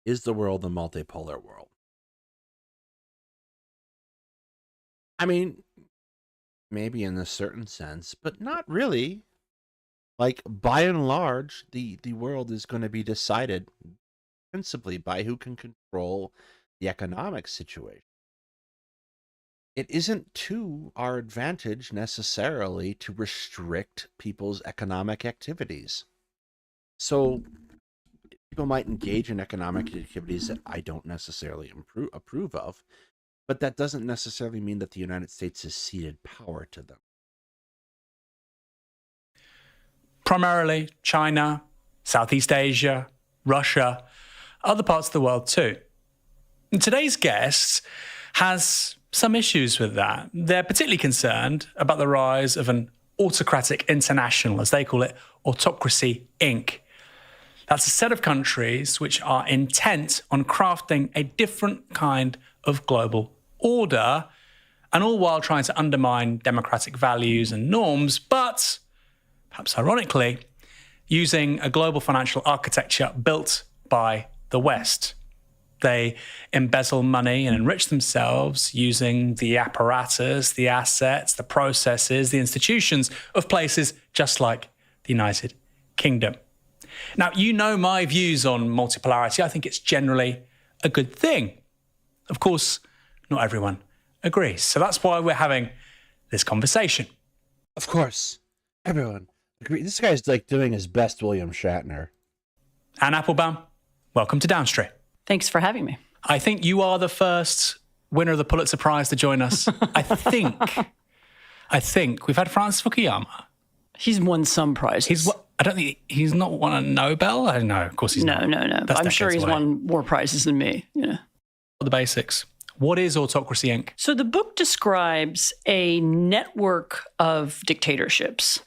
Is the world a multipolar world? I mean, maybe in a certain sense, but not really. Like, by and large, the world is going to be decided principally by who can control the economic situation. It isn't to our advantage necessarily to restrict people's economic activities. So people might engage in economic activities that I don't necessarily approve of, but that doesn't necessarily mean that the United States has ceded power to them. Primarily China, Southeast Asia, Russia, other parts of the world too. And today's guest has some issues with that. They're particularly concerned about the rise of an autocratic international, as they call it, Autocracy Inc. That's a set of countries which are intent on crafting a different kind of global order, and all while trying to undermine democratic values and norms, but, perhaps ironically, using a global financial architecture built by the West. They embezzle money and enrich themselves using the apparatus, the assets, the processes, the institutions of places just like the United Kingdom. Now, you know my views on multipolarity. I think it's generally a good thing. Of course, not everyone agrees. So that's why we're having this conversation. Of course, everyone agrees. This guy's like doing his best William Shatner. Anne Applebaum, welcome to Downstream. Thanks for having me. I think you are the first winner of the Pulitzer Prize to join us. I think we've had Francis Fukuyama. He's won some prizes. I don't think he's not won a Nobel. I don't know. Of course he's not. No. I'm sure he's won more prizes than me. The basics. What is Autocracy Inc.? So the book describes a network of dictatorships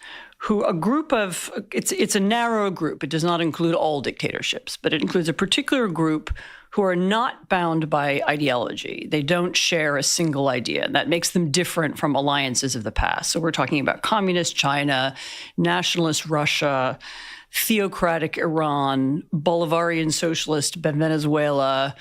it's a narrow group. It does not include all dictatorships, but it includes a particular group who are not bound by ideology. They don't share a single idea, and that makes them different from alliances of the past. So we're talking about communist China, nationalist Russia, theocratic Iran, Bolivarian socialist Venezuela,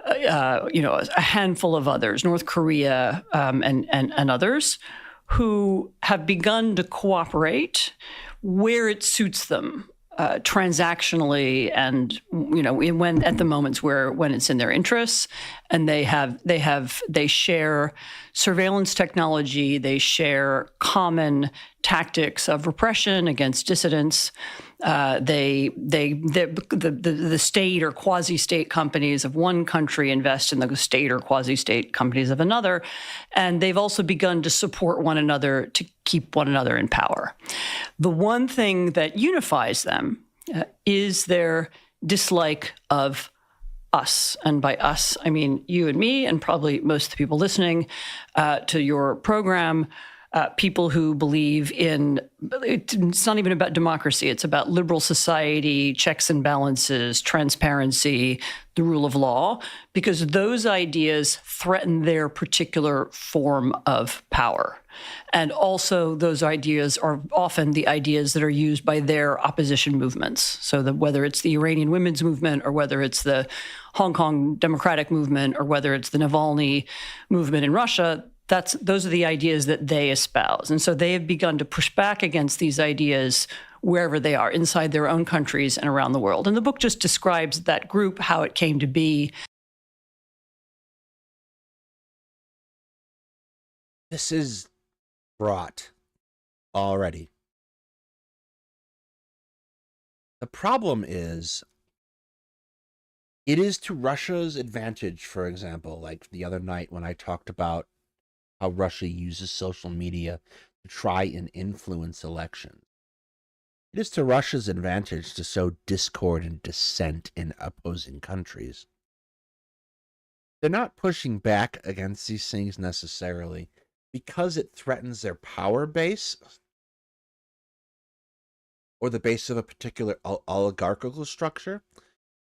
a handful of others, North Korea and others, who have begun to cooperate where it suits them, transactionally, and when at the moments when it's in their interests, and they share surveillance technology, they share common tactics of repression against dissidents. The state or quasi-state companies of one country invest in the state or quasi-state companies of another, and they've also begun to support one another to keep one another in power. The one thing that unifies them is their dislike of us. And by us, I mean you and me, and probably most of the people listening to your program, people who believe in, it's not even about democracy, it's about liberal society, checks and balances, transparency, the rule of law, because those ideas threaten their particular form of power. And also those ideas are often the ideas that are used by their opposition movements. So whether it's the Iranian women's movement, or whether it's the Hong Kong democratic movement, or whether it's the Navalny movement in Russia, those are the ideas that they espouse. And so they have begun to push back against these ideas wherever they are, inside their own countries and around the world. And the book just describes that group, how it came to be. This is fraught already. The problem is, it is to Russia's advantage, for example, like the other night when I talked about how Russia uses social media to try and influence elections. It is to Russia's advantage to sow discord and dissent in opposing countries. They're not pushing back against these things necessarily because it threatens their power base or the base of a particular oligarchical structure.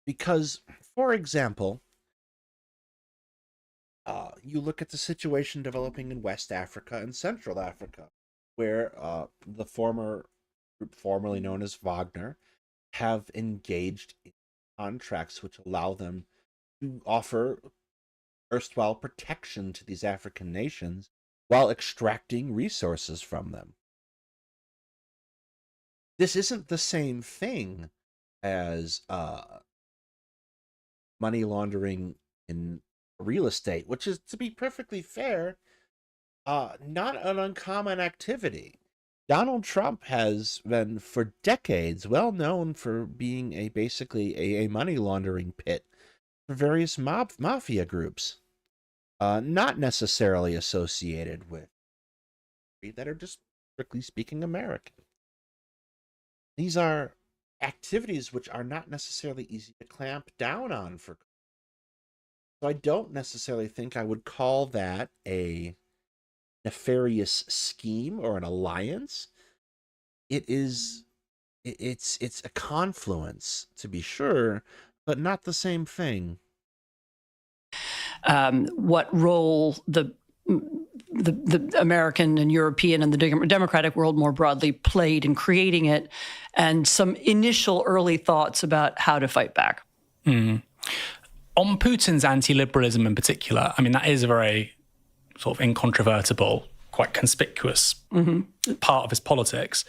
Because, for example, you look at the situation developing in West Africa and Central Africa, where the former group formerly known as Wagner have engaged in contracts which allow them to offer erstwhile protection to these African nations while extracting resources from them. This isn't the same thing as money laundering in real estate, which is, to be perfectly fair, not an uncommon activity. Donald Trump has been for decades well known for being basically a money laundering pit for various mafia groups, not necessarily associated with that are just strictly speaking American. These are activities which are not necessarily easy to clamp down on for. So I don't necessarily think I would call that a nefarious scheme or an alliance. It's a confluence, to be sure, but not the same thing. What role the American and European and the democratic world more broadly played in creating it, and some initial early thoughts about how to fight back. On Putin's anti-liberalism in particular, I mean, that is a very sort of incontrovertible, quite conspicuous part of his politics.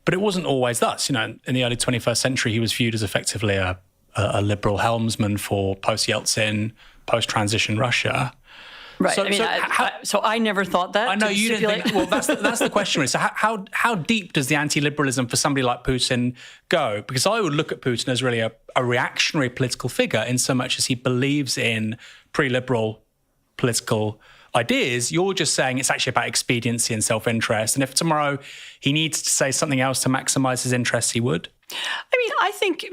But it wasn't always thus. You know, in the early 21st century, he was viewed as effectively a liberal helmsman for post-Yeltsin, post-transition Russia. Right. So I never thought that. I know you didn't think. Well, that's the question. So how deep does the anti-liberalism for somebody like Putin go? Because I would look at Putin as really a reactionary political figure in so much as he believes in pre-liberal political ideas. You're just saying it's actually about expediency and self-interest. And if tomorrow he needs to say something else to maximize his interests, he would. I mean, I think,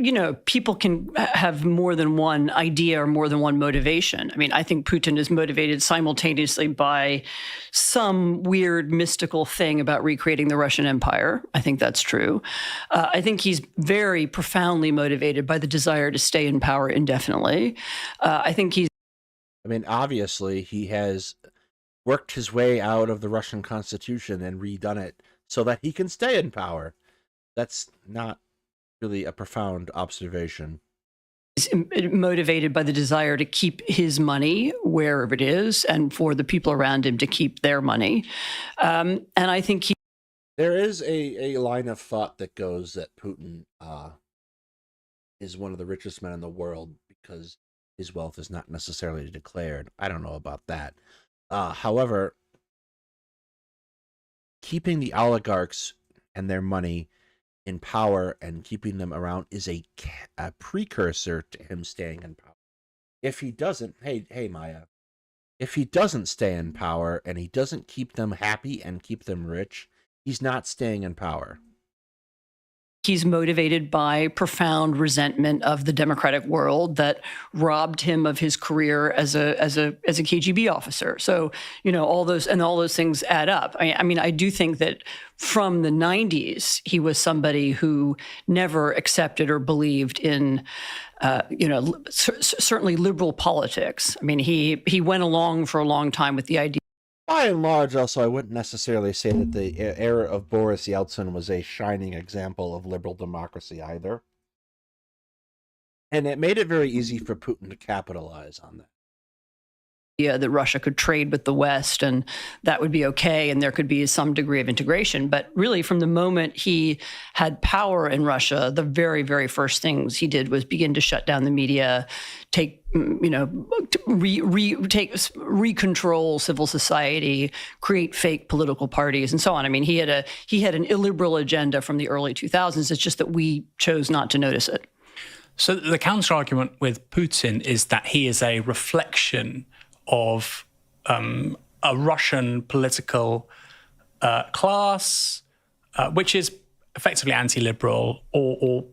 people can have more than one idea or more than one motivation. I mean, I think Putin is motivated simultaneously by some weird mystical thing about recreating the Russian Empire. I think that's true. I think he's very profoundly motivated by the desire to stay in power indefinitely. Obviously, he has worked his way out of the Russian Constitution and redone it so that he can stay in power. That's not really a profound observation. He's motivated by the desire to keep his money wherever it is and for the people around him to keep their money. And I think there is a line of thought that goes that Putin is one of the richest men in the world because his wealth is not necessarily declared. I don't know about that. However, keeping the oligarchs and their money in power and keeping them around is a precursor to him staying in power. If he doesn't, hey Maya, if he doesn't stay in power and he doesn't keep them happy and keep them rich, he's not staying in power. he's motivated by profound resentment of the democratic world that robbed him of his career as a KGB officer. So, all those things add up. I mean, I do think that from the 90s, he was somebody who never accepted or believed in, certainly liberal politics. I mean, he went along for a long time with the idea. By and large, also, I wouldn't necessarily say that the era of Boris Yeltsin was a shining example of liberal democracy either. And it made it very easy for Putin to capitalize on that. That Russia could trade with the West and that would be okay and there could be some degree of integration. But really, from the moment he had power in Russia, the very, very first things he did was begin to shut down the media, recontrol civil society, create fake political parties, and so on. I mean, he had an illiberal agenda from the early 2000s. It's just that we chose not to notice it. So the counter argument with Putin is that he is a reflection of a Russian political class, which is effectively anti-liberal or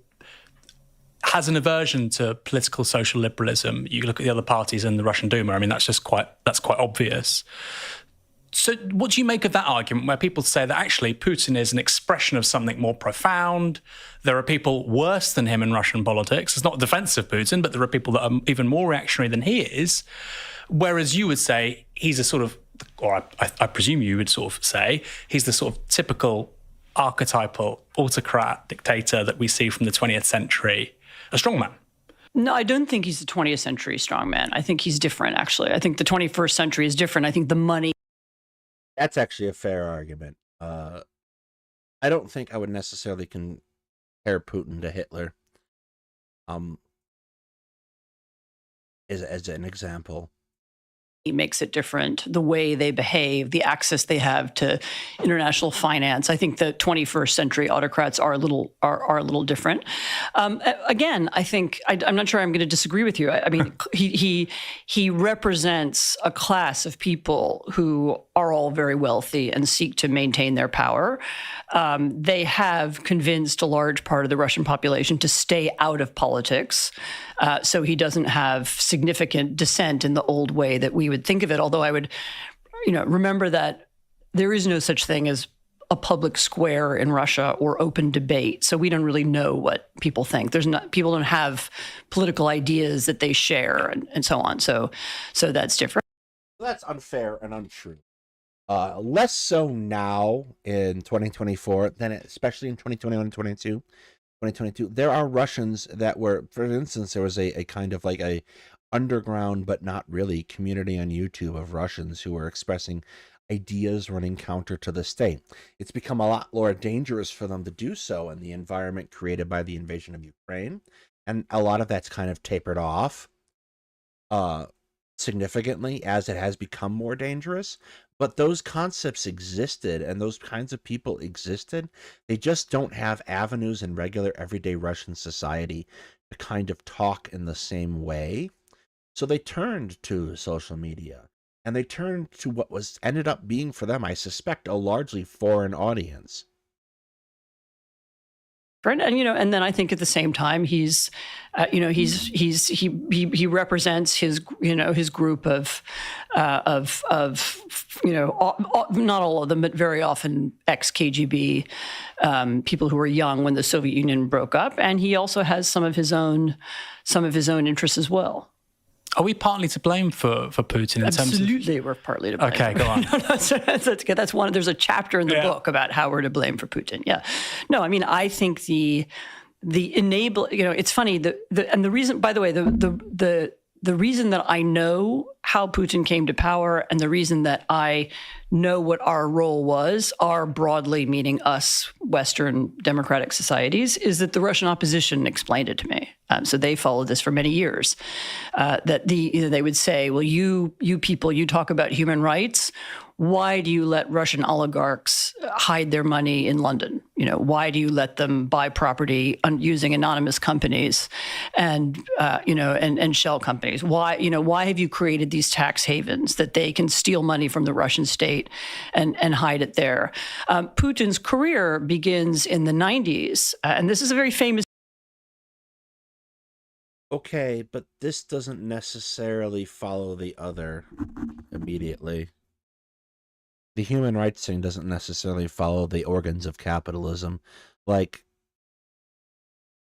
has an aversion to political social liberalism. You look at the other parties in the Russian Duma. I mean, that's quite obvious. So what do you make of that argument where people say that actually Putin is an expression of something more profound? There are people worse than him in Russian politics. It's not a defense of Putin, but there are people that are even more reactionary than he is. Whereas you would say he's a sort of, or I presume you would sort of say, he's the sort of typical archetypal autocrat dictator that we see from the 20th century, a strongman. No, I don't think he's the 20th century strongman. I think he's different, actually. I think the 21st century is different. I think the money. That's actually a fair argument. I don't think I would necessarily compare Putin to Hitler as an example. He makes it different, the way they behave, the access they have to international finance. I think the 21st century autocrats are a little different. Again, I think I'm not sure I'm going to disagree with you. I mean, he represents a class of people who are all very wealthy and seek to maintain their power. They have convinced a large part of the Russian population to stay out of politics, so he doesn't have significant dissent in the old way that we would think of it. Although I would, remember that there is no such thing as a public square in Russia or open debate. So we don't really know what people think. People don't have political ideas that they share and so on. So that's different. That's unfair and untrue. Less so now in 2024 than especially in 2021 and 2022. There are Russians that were, for instance, there was a kind of like a underground but not really community on YouTube of Russians who were expressing ideas running counter to the state. It's become a lot more dangerous for them to do so in the environment created by the invasion of Ukraine, and a lot of that's kind of tapered off significantly as it has become more dangerous. But those concepts existed and those kinds of people existed. They just don't have avenues in regular everyday Russian society to kind of talk in the same way. So they turned to social media and they turned to what was ended up being for them, I suspect, a largely foreign audience. And and then I think at the same time he represents his group of not all of them, but very often ex-KGB people who were young when the Soviet Union broke up, and he also has some of his own interests as well. Are we partly to blame for Putin in terms of... Absolutely, we're partly to blame. Okay, go on. That's one. There's a chapter in the book about how we're to blame for Putin. Yeah. No, I mean, I think the enable, it's funny, and the reason, by the way, the reason that I know how Putin came to power and the reason that I know what our role was, our broadly meaning us Western democratic societies, is that the Russian opposition explained it to me. So they followed this for many years. That they would say, well, you people, you talk about human rights. Why do you let Russian oligarchs hide their money in London? Why do you let them buy property using anonymous companies and shell companies? Why have you created these tax havens that they can steal money from the Russian state and hide it there. Putin's career begins in the 90s, and this is a very famous. Okay, but this doesn't necessarily follow the other immediately. The human rights thing doesn't necessarily follow the organs of capitalism. Like,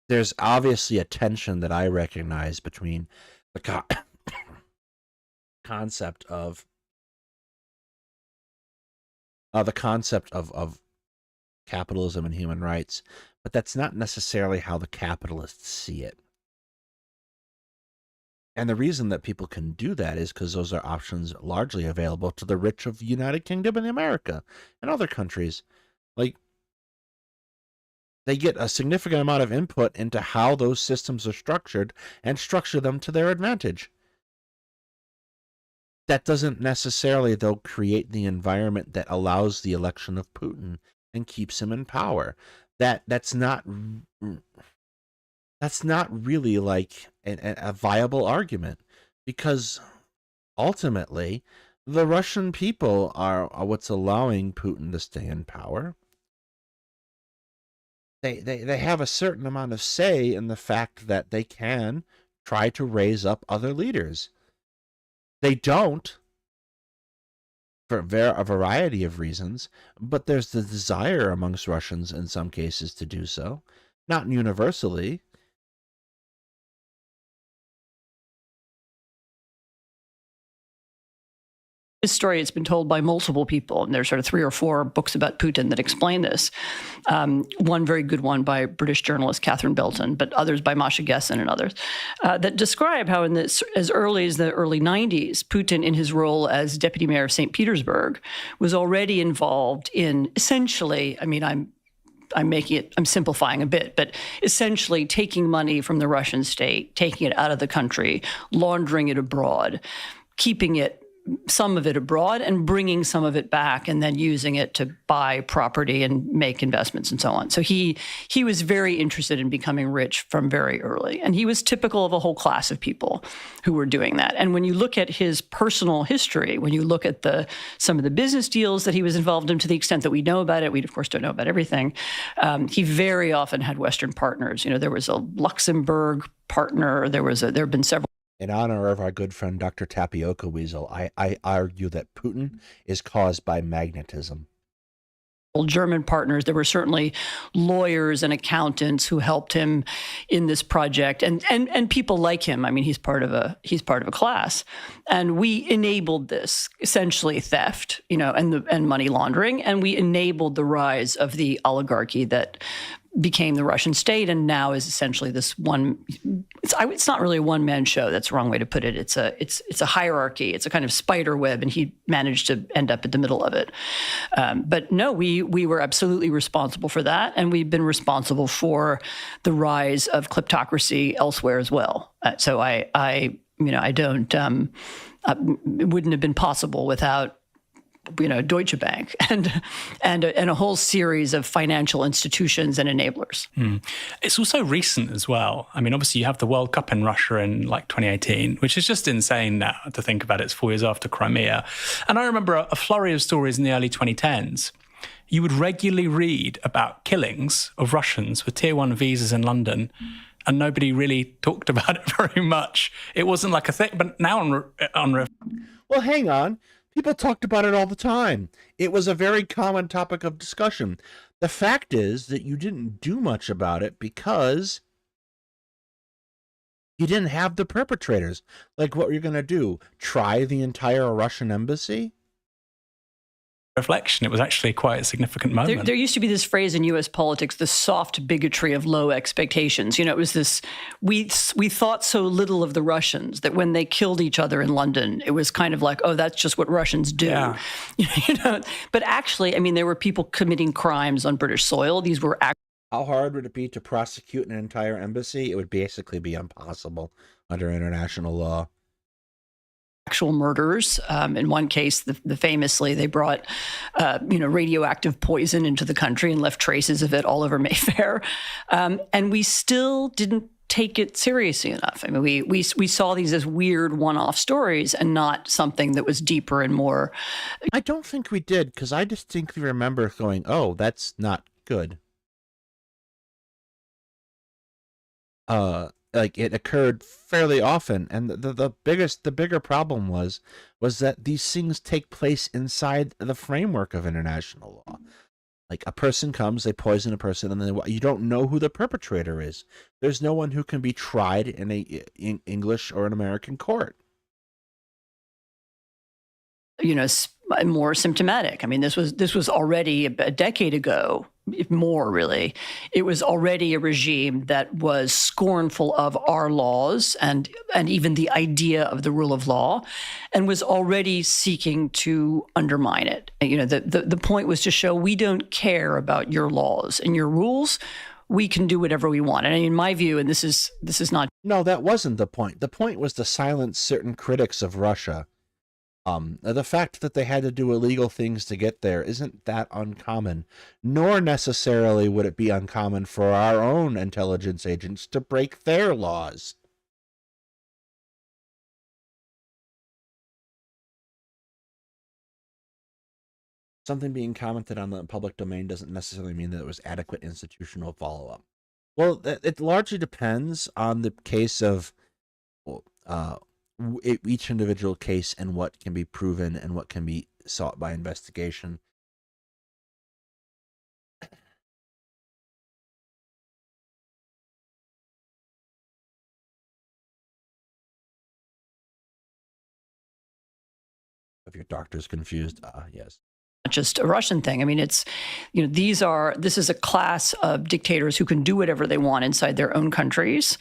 there's obviously a tension that I recognize between the concept of capitalism and human rights, but that's not necessarily how the capitalists see it. And the reason that people can do that is because those are options largely available to the rich of the United Kingdom and America and other countries. Like, they get a significant amount of input into how those systems are structured and structure them to their advantage. That doesn't necessarily, though, create the environment that allows the election of Putin and keeps him in power. That's not really like a viable argument, because ultimately the Russian people are what's allowing Putin to stay in power. They have a certain amount of say in the fact that they can try to raise up other leaders. They don't, for a variety of reasons, but there's the desire amongst Russians in some cases to do so, not universally. This story, it's been told by multiple people, and there's sort of 3 or 4 books about Putin that explain this. One very good one by British journalist Catherine Belton, but others by Masha Gessen and others, that describe how as early as the early 90s, Putin, in his role as deputy mayor of St. Petersburg, was already involved in essentially, I'm simplifying a bit, but essentially taking money from the Russian state, taking it out of the country, laundering it abroad, keeping some of it abroad and bringing some of it back, and then using it to buy property and make investments and so on. So he was very interested in becoming rich from very early. And he was typical of a whole class of people who were doing that. And when you look at his personal history, when you look at some of the business deals that he was involved in, to the extent that we know about it, we of course don't know about everything, he very often had Western partners. There was a Luxembourg partner, there have been several. In honor of our good friend Dr. Tapioca Weasel, I argue that Putin is caused by magnetism. German partners. There were certainly lawyers and accountants who helped him in this project, and people like him. He's part of a class, and we enabled this, essentially theft, and money laundering, and we enabled the rise of the oligarchy that became the Russian state, and now is essentially this one. It's not really a one-man show. That's the wrong way to put it. It's a hierarchy. It's a kind of spider web, and he managed to end up at the middle of it. But no, we were absolutely responsible for that, and we've been responsible for the rise of kleptocracy elsewhere as well. So I don't. It wouldn't have been possible without Deutsche Bank and a whole series of financial institutions and enablers. It's also recent as well. Obviously you have the World Cup in Russia in 2018, which is just insane now to think about. It's 4 years after Crimea. And I remember a flurry of stories in the early 2010s. You would regularly read about killings of Russians with tier 1 visas in London, and nobody really talked about it very much. It wasn't like a thing, but now Well, hang on. People talked about it all the time. It was a very common topic of discussion. The fact is that you didn't do much about it because you didn't have the perpetrators. Like, what were you going to do? Try the entire Russian embassy? Reflection, it was actually quite a significant moment. There used to be this phrase in U.S. politics, the soft bigotry of low expectations. It was this, we thought so little of the Russians that when they killed each other in London, it was kind of like, oh, that's just what Russians do. Yeah. But actually, there were people committing crimes on British soil. These were How hard would it be to prosecute an entire embassy? It would basically be impossible under international law. Actual murders. In one case, famously, they brought, radioactive poison into the country and left traces of it all over Mayfair. And we still didn't take it seriously enough. I mean, we saw these as weird one-off stories and not something that was deeper and more. I don't think we did, because I distinctly remember going, "Oh, that's not good." Like it occurred fairly often, and the bigger problem was that these things take place inside the framework of international law. Like a person comes, they poison a person, and then you don't know who the perpetrator is. There's no one who can be tried in a English or an American court. More symptomatic. I mean, this was already a decade ago, if more really. It was already a regime that was scornful of our laws and even the idea of the rule of law, and was already seeking to undermine it. The point was to show we don't care about your laws and your rules. We can do whatever we want. And in my view, and this is not. No, that wasn't the point. The point was to silence certain critics of Russia. The fact that they had to do illegal things to get there isn't that uncommon, nor necessarily would it be uncommon for our own intelligence agents to break their laws. Something being commented on the public domain doesn't necessarily mean that it was adequate institutional follow-up. Well, it largely depends on the case of each individual case and what can be proven and what can be sought by investigation. If your doctor's confused, yes. Not just a Russian thing. I mean, it's, this is a class of dictators who can do whatever they want inside their own countries.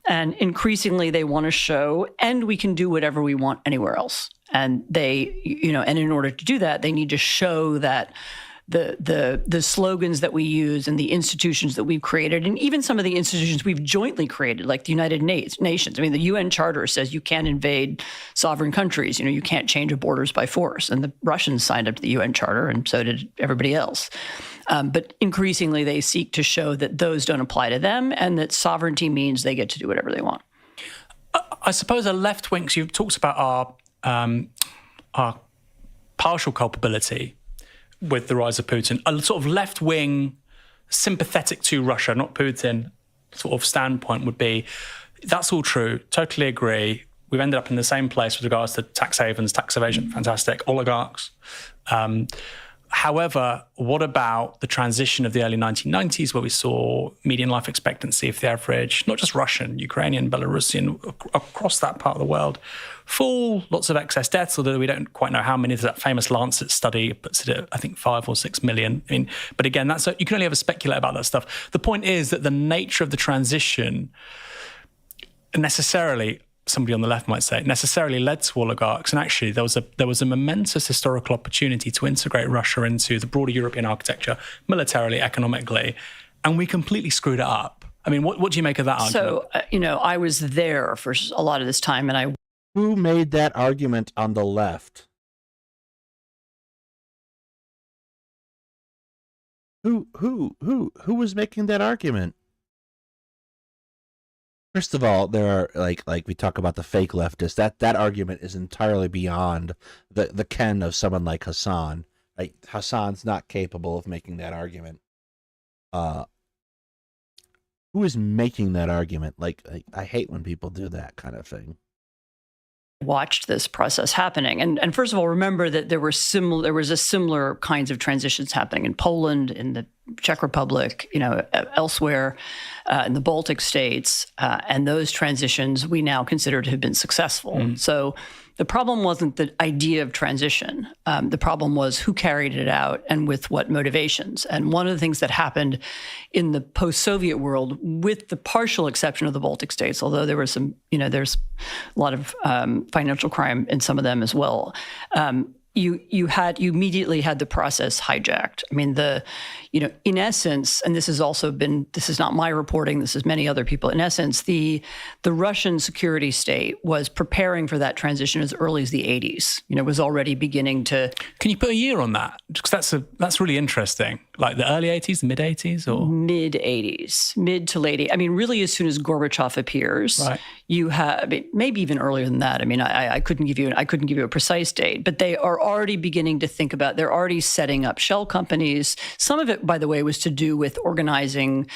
And increasingly they want to show, and we can do whatever we want anywhere else. And they, and in order to do that, they need to show that the slogans that we use and the institutions that we've created, and even some of the institutions we've jointly created, like the United Nations. I mean, the UN Charter says you can't invade sovereign countries. You can't change the borders by force. And the Russians signed up to the UN Charter, and so did everybody else. But increasingly, they seek to show that those don't apply to them and that sovereignty means they get to do whatever they want. I suppose a left wing, so you've talked about our partial culpability with the rise of Putin, a sort of left-wing, sympathetic to Russia, not Putin, sort of standpoint would be, that's all true, totally agree. We've ended up in the same place with regards to tax havens, tax evasion, fantastic, oligarchs. However, what about the transition of the early 1990s where we saw median life expectancy of the average, not just Russian, Ukrainian, Belarusian, across that part of the world, fall, lots of excess deaths, although we don't quite know how many. There's that famous Lancet study puts it at, I think, 5 or 6 million. I mean, but again, you can only ever speculate about that stuff. The point is that the nature of the transition necessarily, somebody on the left might say, necessarily led to oligarchs. And actually, there was a momentous historical opportunity to integrate Russia into the broader European architecture, militarily, economically, and we completely screwed it up. I mean, what do you make of that argument? So, I was there for a lot of this time, and Who made that argument on the left? Who was making that argument? First of all, there are like we talk about the fake leftists. That argument is entirely beyond the ken of someone like Hassan. Like Hassan's not capable of making that argument. Who is making that argument? Like I hate when people do that kind of thing. Watched this process happening, and first of all, remember that there was a similar kinds of transitions happening in Poland, in the Czech Republic, elsewhere, in the Baltic states, and those transitions we now consider to have been successful. So the problem wasn't the idea of transition. The problem was who carried it out and with what motivations. And one of the things that happened in the post-Soviet world, with the partial exception of the Baltic states, although there was some, there's a lot of financial crime in some of them as well. You immediately had the process hijacked. I mean, in essence, and this is not my reporting, this is many other people. In essence, the Russian security state was preparing for that transition as early as the 80s. Was already beginning to. Can you put a year on that? Because that's really interesting. Like the early 80s, mid 80s, or mid 80s, mid to late 80s. I mean, really, as soon as Gorbachev appears, right. You have, I mean, maybe even earlier than that. I mean, I couldn't give you a precise date, but they are already beginning to think about. They're already setting up shell companies. Some of it, by the way, was to do with organizing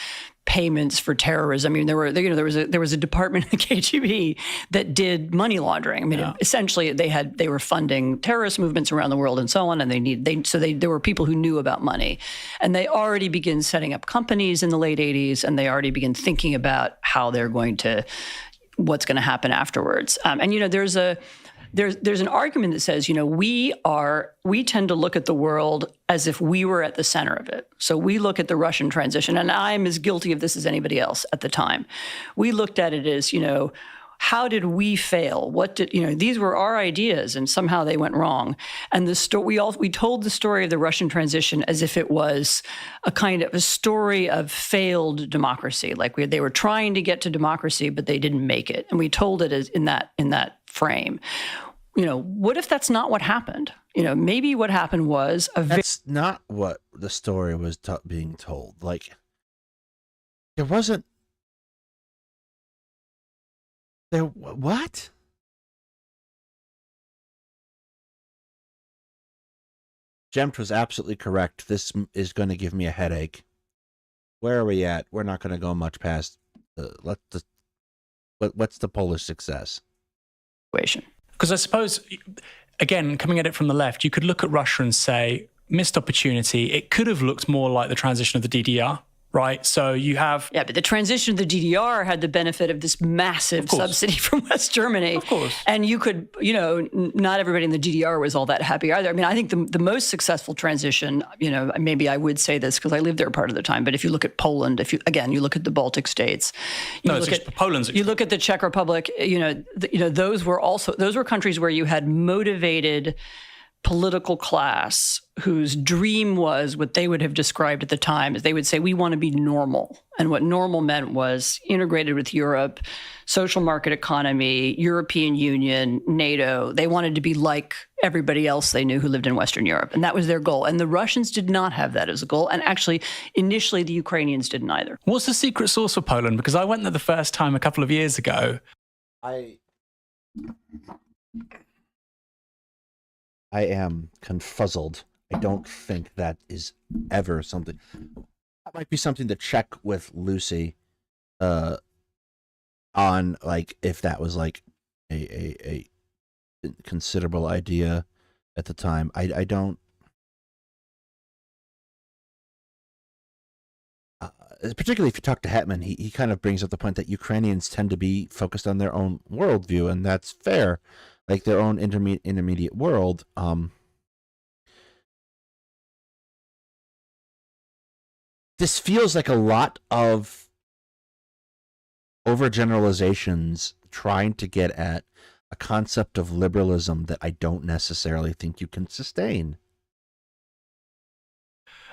payments for terrorism. I mean, there was a department in the KGB that did money laundering. I mean, essentially, they were funding terrorist movements around the world and so on. And there were people who knew about money, and they already begin setting up companies in the late 80s, and they already begin thinking about how they're going to, what's going to happen afterwards. And there's an argument that says, we tend to look at the world as if we were at the center of it. So we look at the Russian transition, and I'm as guilty of this as anybody else at the time. We looked at it as, how did we fail? These were our ideas, and somehow they went wrong. And we told the story of the Russian transition as if it was a kind of a story of failed democracy. Like they were trying to get to democracy, but they didn't make it. And we told it as in that frame. What if that's not what happened? Maybe what happened was that's not what the story was being told. Like, there wasn't. What? Jemt was absolutely correct. This is going to give me a headache. Where are we at? We're not going to go much past. What's the Polish success? Because I suppose, again, coming at it from the left, you could look at Russia and say, missed opportunity. It could have looked more like the transition of the DDR. Right. So you have. Yeah, but the transition of the DDR had the benefit of this massive subsidy from West Germany. Of course. And you could, not everybody in the DDR was all that happy either. I mean, I think the most successful transition, maybe I would say this because I lived there part of the time, but if you look at Poland, you look at the Baltic states, Poland's. You look at the Czech Republic, those were countries where you had motivated political class whose dream was what they would have described at the time as they would say, we want to be normal. And what normal meant was integrated with Europe, social market economy, European Union, NATO. They wanted to be like everybody else they knew who lived in Western Europe. And that was their goal. And the Russians did not have that as a goal. And actually, initially, the Ukrainians didn't either. What's the secret sauce for Poland? Because I went there the first time a couple of years ago. I am confuzzled. I don't think that is ever something. That might be something to check with Lucy on, like, if that was like a considerable idea at the time. I don't. Particularly if you talk to Hetman, he kind of brings up the point that Ukrainians tend to be focused on their own worldview, and that's fair. Like their own intermediate world. This feels like a lot of overgeneralizations trying to get at a concept of liberalism that I don't necessarily think you can sustain.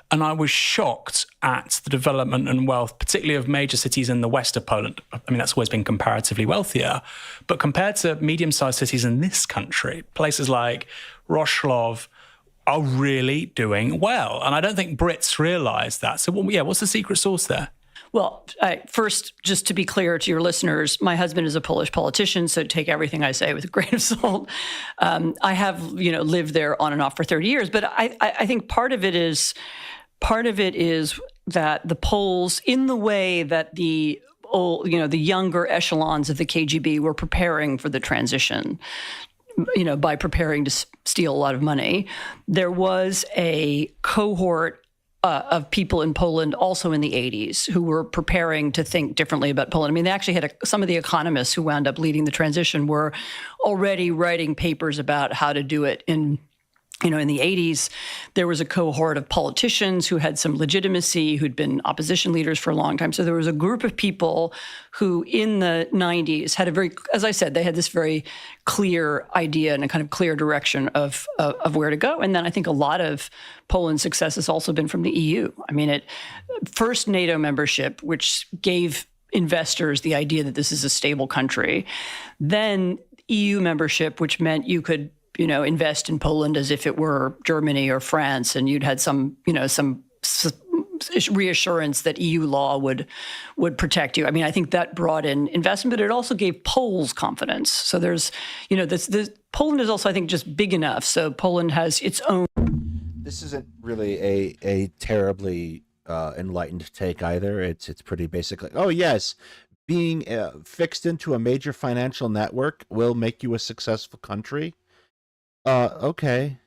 And I was shocked at the development and wealth, particularly of major cities in the west of Poland. I mean, that's always been comparatively wealthier. But compared to medium-sized cities in this country, places like Wrocław are really doing well. And I don't think Brits realise that. So, what's the secret sauce there? Well, first, just to be clear to your listeners, my husband is a Polish politician, so take everything I say with a grain of salt. I have, lived there on and off for 30 years, but I think part of it is that the Poles, in the way that the younger echelons of the KGB were preparing for the transition, by preparing to steal a lot of money, there was a cohort of people in Poland also in the 80s who were preparing to think differently about Poland. I mean, they actually had some of the economists who wound up leading the transition were already writing papers about how to do it in the 80s. There was a cohort of politicians who had some legitimacy, who'd been opposition leaders for a long time. So there was a group of people who in the 90s had as I said, they had this very clear idea and a kind of clear direction of where to go. And then I think a lot of Poland's success has also been from the EU. I mean, first NATO membership, which gave investors the idea that this is a stable country. Then EU membership, which meant you could invest in Poland as if it were Germany or France, and you'd had some reassurance that EU law would protect you. I mean, I think that brought in investment, but it also gave Poles confidence. So there's, this Poland is also, I think, just big enough. So Poland has its own. This isn't really a terribly enlightened take either. It's pretty basic. Like, oh yes, being fixed into a major financial network will make you a successful country. Okay.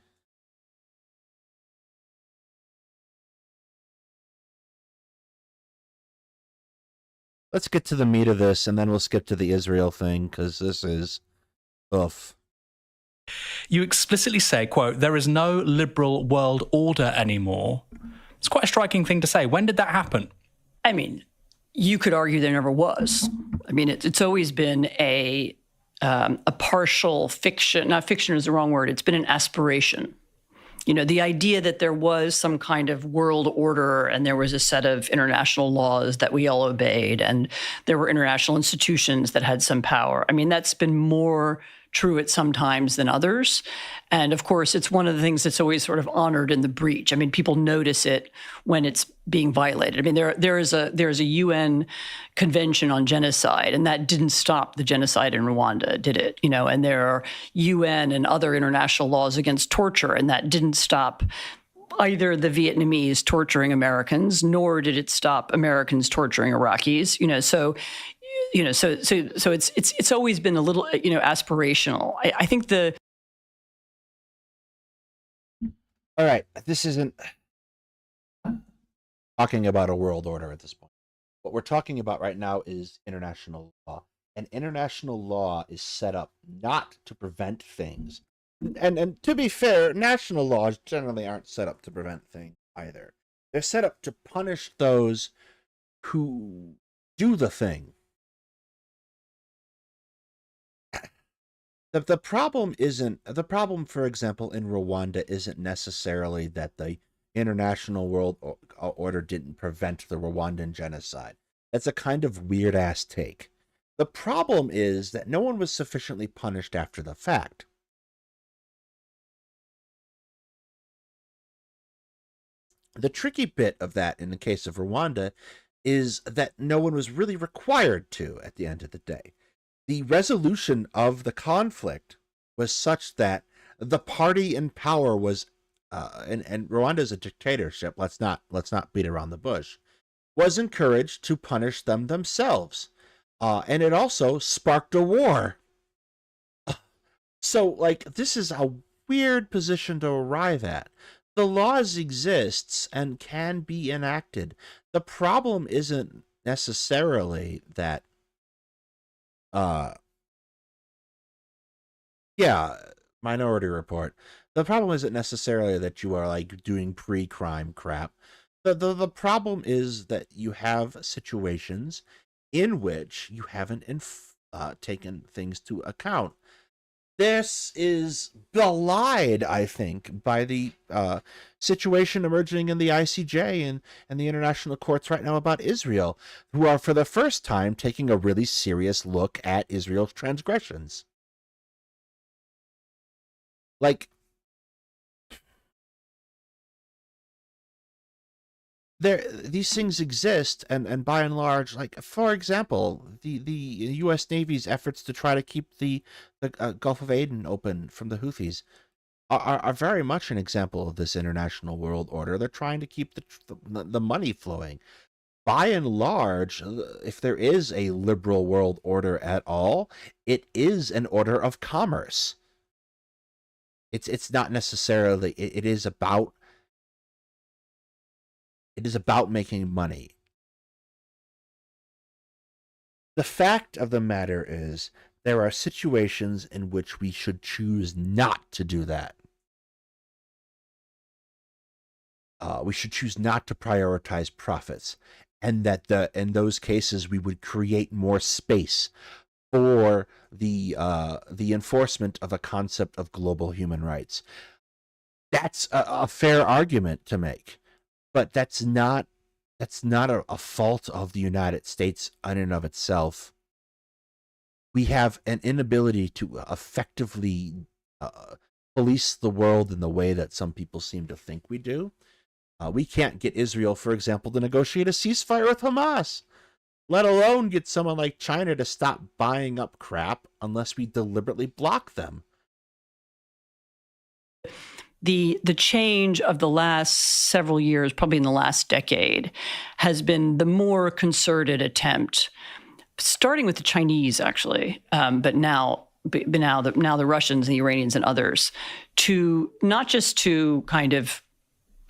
Let's get to the meat of this, and then we'll skip to the Israel thing, because this is, oof. You explicitly say, quote, there is no liberal world order anymore. It's quite a striking thing to say. When did that happen? I mean, you could argue there never was. I mean, it's always been a partial fiction. Not fiction is the wrong word. It's been an aspiration. The idea that there was some kind of world order and there was a set of international laws that we all obeyed and there were international institutions that had some power. I mean, that's been more true at some times than others. And of course, it's one of the things that's always sort of honored in the breach. I mean, people notice it when it's being violated. I mean, there is a UN convention on genocide, and that didn't stop the genocide in Rwanda, did it? And there are UN and other international laws against torture, and that didn't stop either the Vietnamese torturing Americans, nor did it stop Americans torturing Iraqis. So it's always been a little, aspirational. I think all right, this isn't talking about a world order at this point. What we're talking about right now is international law. And international law is set up not to prevent things. And to be fair, national laws generally aren't set up to prevent things either. They're set up to punish those who do the thing. The problem, for example, in Rwanda isn't necessarily that the international world order didn't prevent the Rwandan genocide. That's a kind of weird-ass take. The problem is that no one was sufficiently punished after the fact. The tricky bit of that in the case of Rwanda is that no one was really required to at the end of the day. The resolution of the conflict was such that the party in power was, and Rwanda is a dictatorship. Let's not beat around the bush. Was encouraged to punish them themselves, and it also sparked a war. So, this is a weird position to arrive at. The laws exists and can be enacted. The problem isn't necessarily that. Minority Report. The problem isn't necessarily that you are doing pre-crime crap. The problem is that you have situations in which you haven't taken things to account. This is belied, I think, by the situation emerging in the ICJ and the international courts right now about Israel, who are for the first time taking a really serious look at Israel's transgressions. These things exist, and by and large, for example, the U.S. Navy's efforts to try to keep the Gulf of Aden open from the Houthis are very much an example of this international world order. They're trying to keep the money flowing. By and large, if there is a liberal world order at all, it is an order of commerce. It's not necessarily. It is about making money. The fact of the matter is, there are situations in which we should choose not to do that. We should choose not to prioritize profits, and that in those cases we would create more space for the enforcement of a concept of global human rights. That's a fair argument to make. But that's not a fault of the United States in and of itself. We have an inability to effectively police the world in the way that some people seem to think we do. We can't get Israel, for example, to negotiate a ceasefire with Hamas, let alone get someone like China to stop buying up crap unless we deliberately block them. The change of the last several years, probably in the last decade, has been the more concerted attempt, starting with the Chinese, actually, but now the Russians and the Iranians and others, to not just to kind of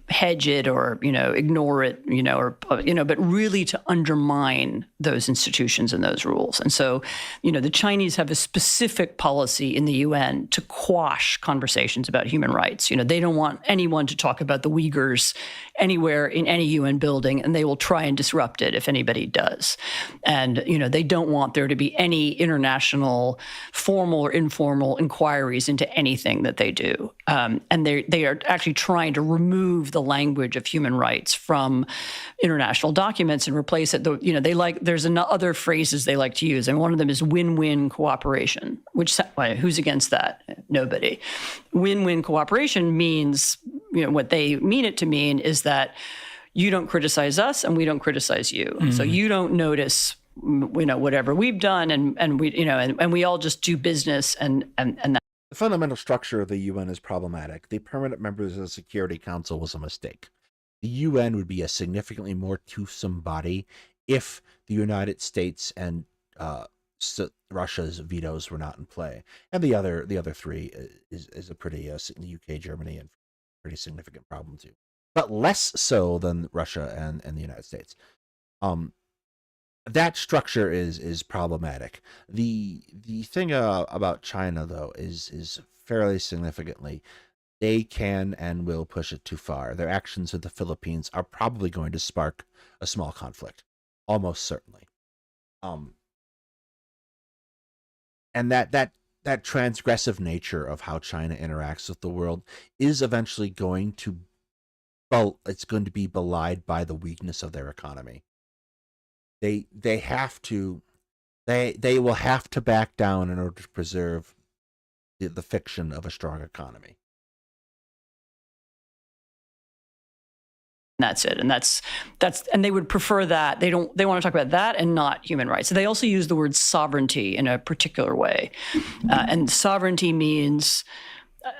hedge it or ignore it, but really to undermine those institutions and those rules. And so, the Chinese have a specific policy in the UN to quash conversations about human rights. They don't want anyone to talk about the Uyghurs anywhere in any UN building, and they will try and disrupt it if anybody does. And they don't want there to be any international, formal or informal inquiries into anything that they do. And they are actually trying to remove the language of human rights from international documents and replace it. There's other phrases they like to use, and one of them is win-win cooperation. Who's against that? Nobody. Win-win cooperation means, what they mean it to mean is that you don't criticize us and we don't criticize you. Mm-hmm. So you don't notice whatever we've done, and we all just do business and that. The fundamental structure of the UN is problematic. The permanent members of the Security Council was a mistake. The UN would be a significantly more toothsome body if the United States and Russia's vetoes were not in play. And the other three is a pretty the UK, Germany, and pretty significant problem too, but less so than Russia and the United States. That structure is problematic. The thing about China, though, is fairly significantly, they can and will push it too far. Their actions in the Philippines are probably going to spark a small conflict, almost certainly. And that transgressive nature of how China interacts with the world is eventually going to be belied by the weakness of their economy. They will have to back down in order to preserve the fiction of a strong economy. That's it. And that's and they would prefer that. They want to talk about that and not human rights. So they also use the word sovereignty in a particular way. And sovereignty means,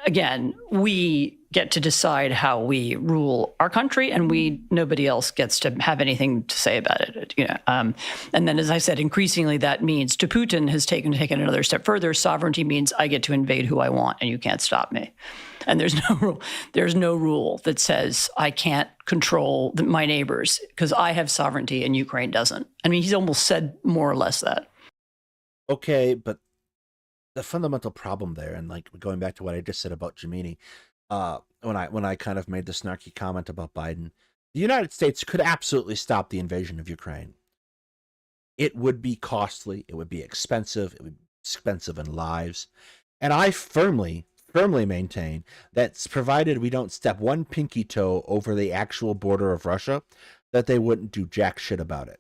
again, we get to decide how we rule our country, and nobody else gets to have anything to say about it. And then, as I said, increasingly that means, to Putin has taken another step further. Sovereignty means I get to invade who I want, and you can't stop me. And there's no rule that says I can't control my neighbors because I have sovereignty and Ukraine doesn't. I mean, he's almost said more or less that. Okay, but the fundamental problem there, and like going back to what I just said about Jomini, when I kind of made the snarky comment about Biden, the United States could absolutely stop the invasion of Ukraine. It would be costly. It would be expensive. It would be expensive in lives. And I firmly maintain that provided we don't step one pinky toe over the actual border of Russia, that they wouldn't do jack shit about it.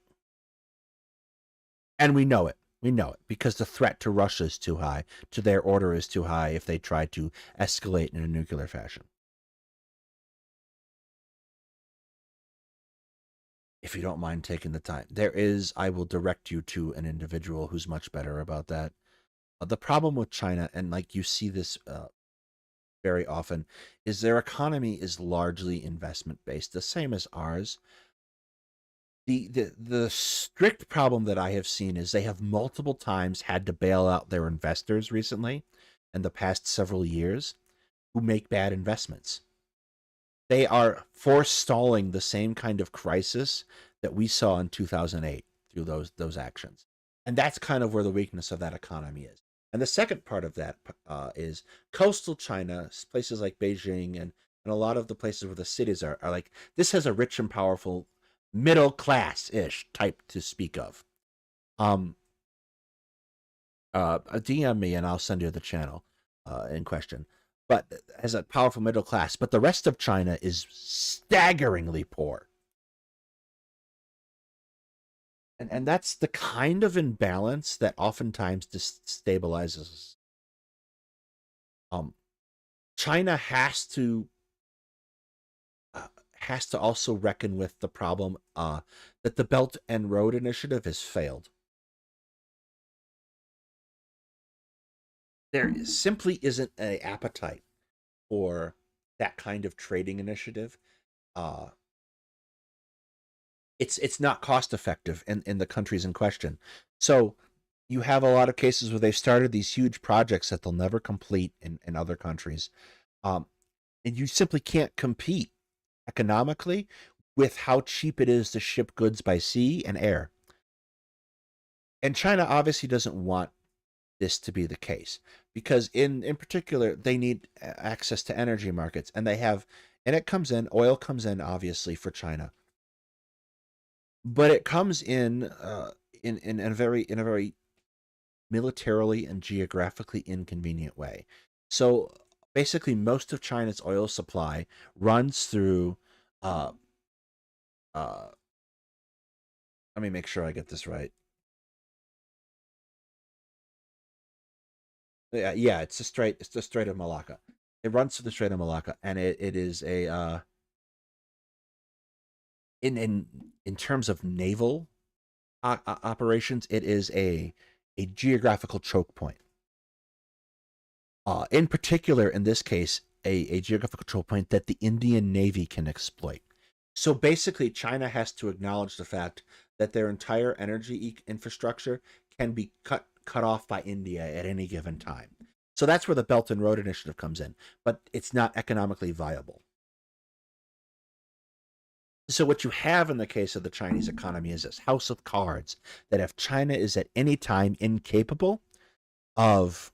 And we know it. We know it because the threat to Russia is too high, to their order is too high if they try to escalate in a nuclear fashion. If you don't mind taking the time, I will direct you to an individual who's much better about that. The problem with China, and like you see this very often, is their economy is largely investment based, the same as ours. The strict problem that I have seen is they have multiple times had to bail out their investors recently in the past several years who make bad investments. They are forestalling the same kind of crisis that we saw in 2008 through those actions. And that's kind of where the weakness of that economy is. And the second part of that is coastal China, places like Beijing and a lot of the places where the cities are like, this has a rich and powerful middle class-ish type to speak of. DM me and I'll send you the channel in question. But has a powerful middle class. But the rest of China is staggeringly poor. And that's the kind of imbalance that oftentimes destabilizes us. China has has to also reckon with the problem that the Belt and Road Initiative has failed. There simply isn't an appetite for that kind of trading initiative. It's not cost effective in the countries in question. So you have a lot of cases where they've started these huge projects that they'll never complete in other countries. And you simply can't compete economically with how cheap it is to ship goods by sea and air. And China obviously doesn't want this to be the case because in particular they need access to energy markets, and oil comes in obviously for China, but it comes in a very militarily and geographically inconvenient way. So basically most of China's oil supply runs through let me make sure I get this right. Yeah, it's the Strait of Malacca. It runs through the Strait of Malacca, and it is a in terms of naval operations, it is a geographical choke point. In particular, in this case, a geographical choke point that the Indian Navy can exploit. So basically, China has to acknowledge the fact that their entire energy infrastructure can be cut off by India at any given time. So that's where the Belt and Road Initiative comes in, but it's not economically viable. So what you have in the case of the Chinese economy is this house of cards that if China is at any time incapable of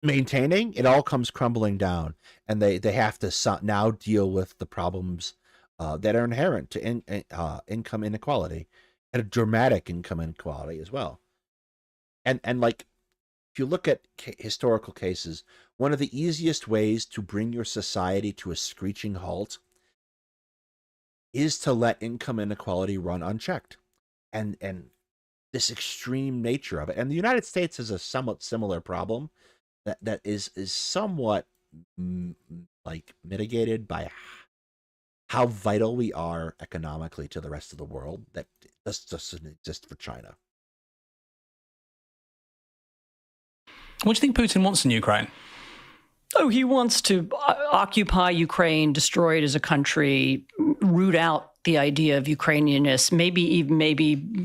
maintaining, it all comes crumbling down, and they have to now deal with the problems that are inherent to income inequality, and a dramatic income inequality as well. And like, if you look at historical cases, one of the easiest ways to bring your society to a screeching halt is to let income inequality run unchecked, and this extreme nature of it. And the United States has a somewhat similar problem that is somewhat like mitigated by how vital we are economically to the rest of the world that just doesn't exist for China. What do you think Putin wants in Ukraine? Oh, he wants to occupy Ukraine, destroy it as a country, root out the idea of Ukrainianness. Maybe,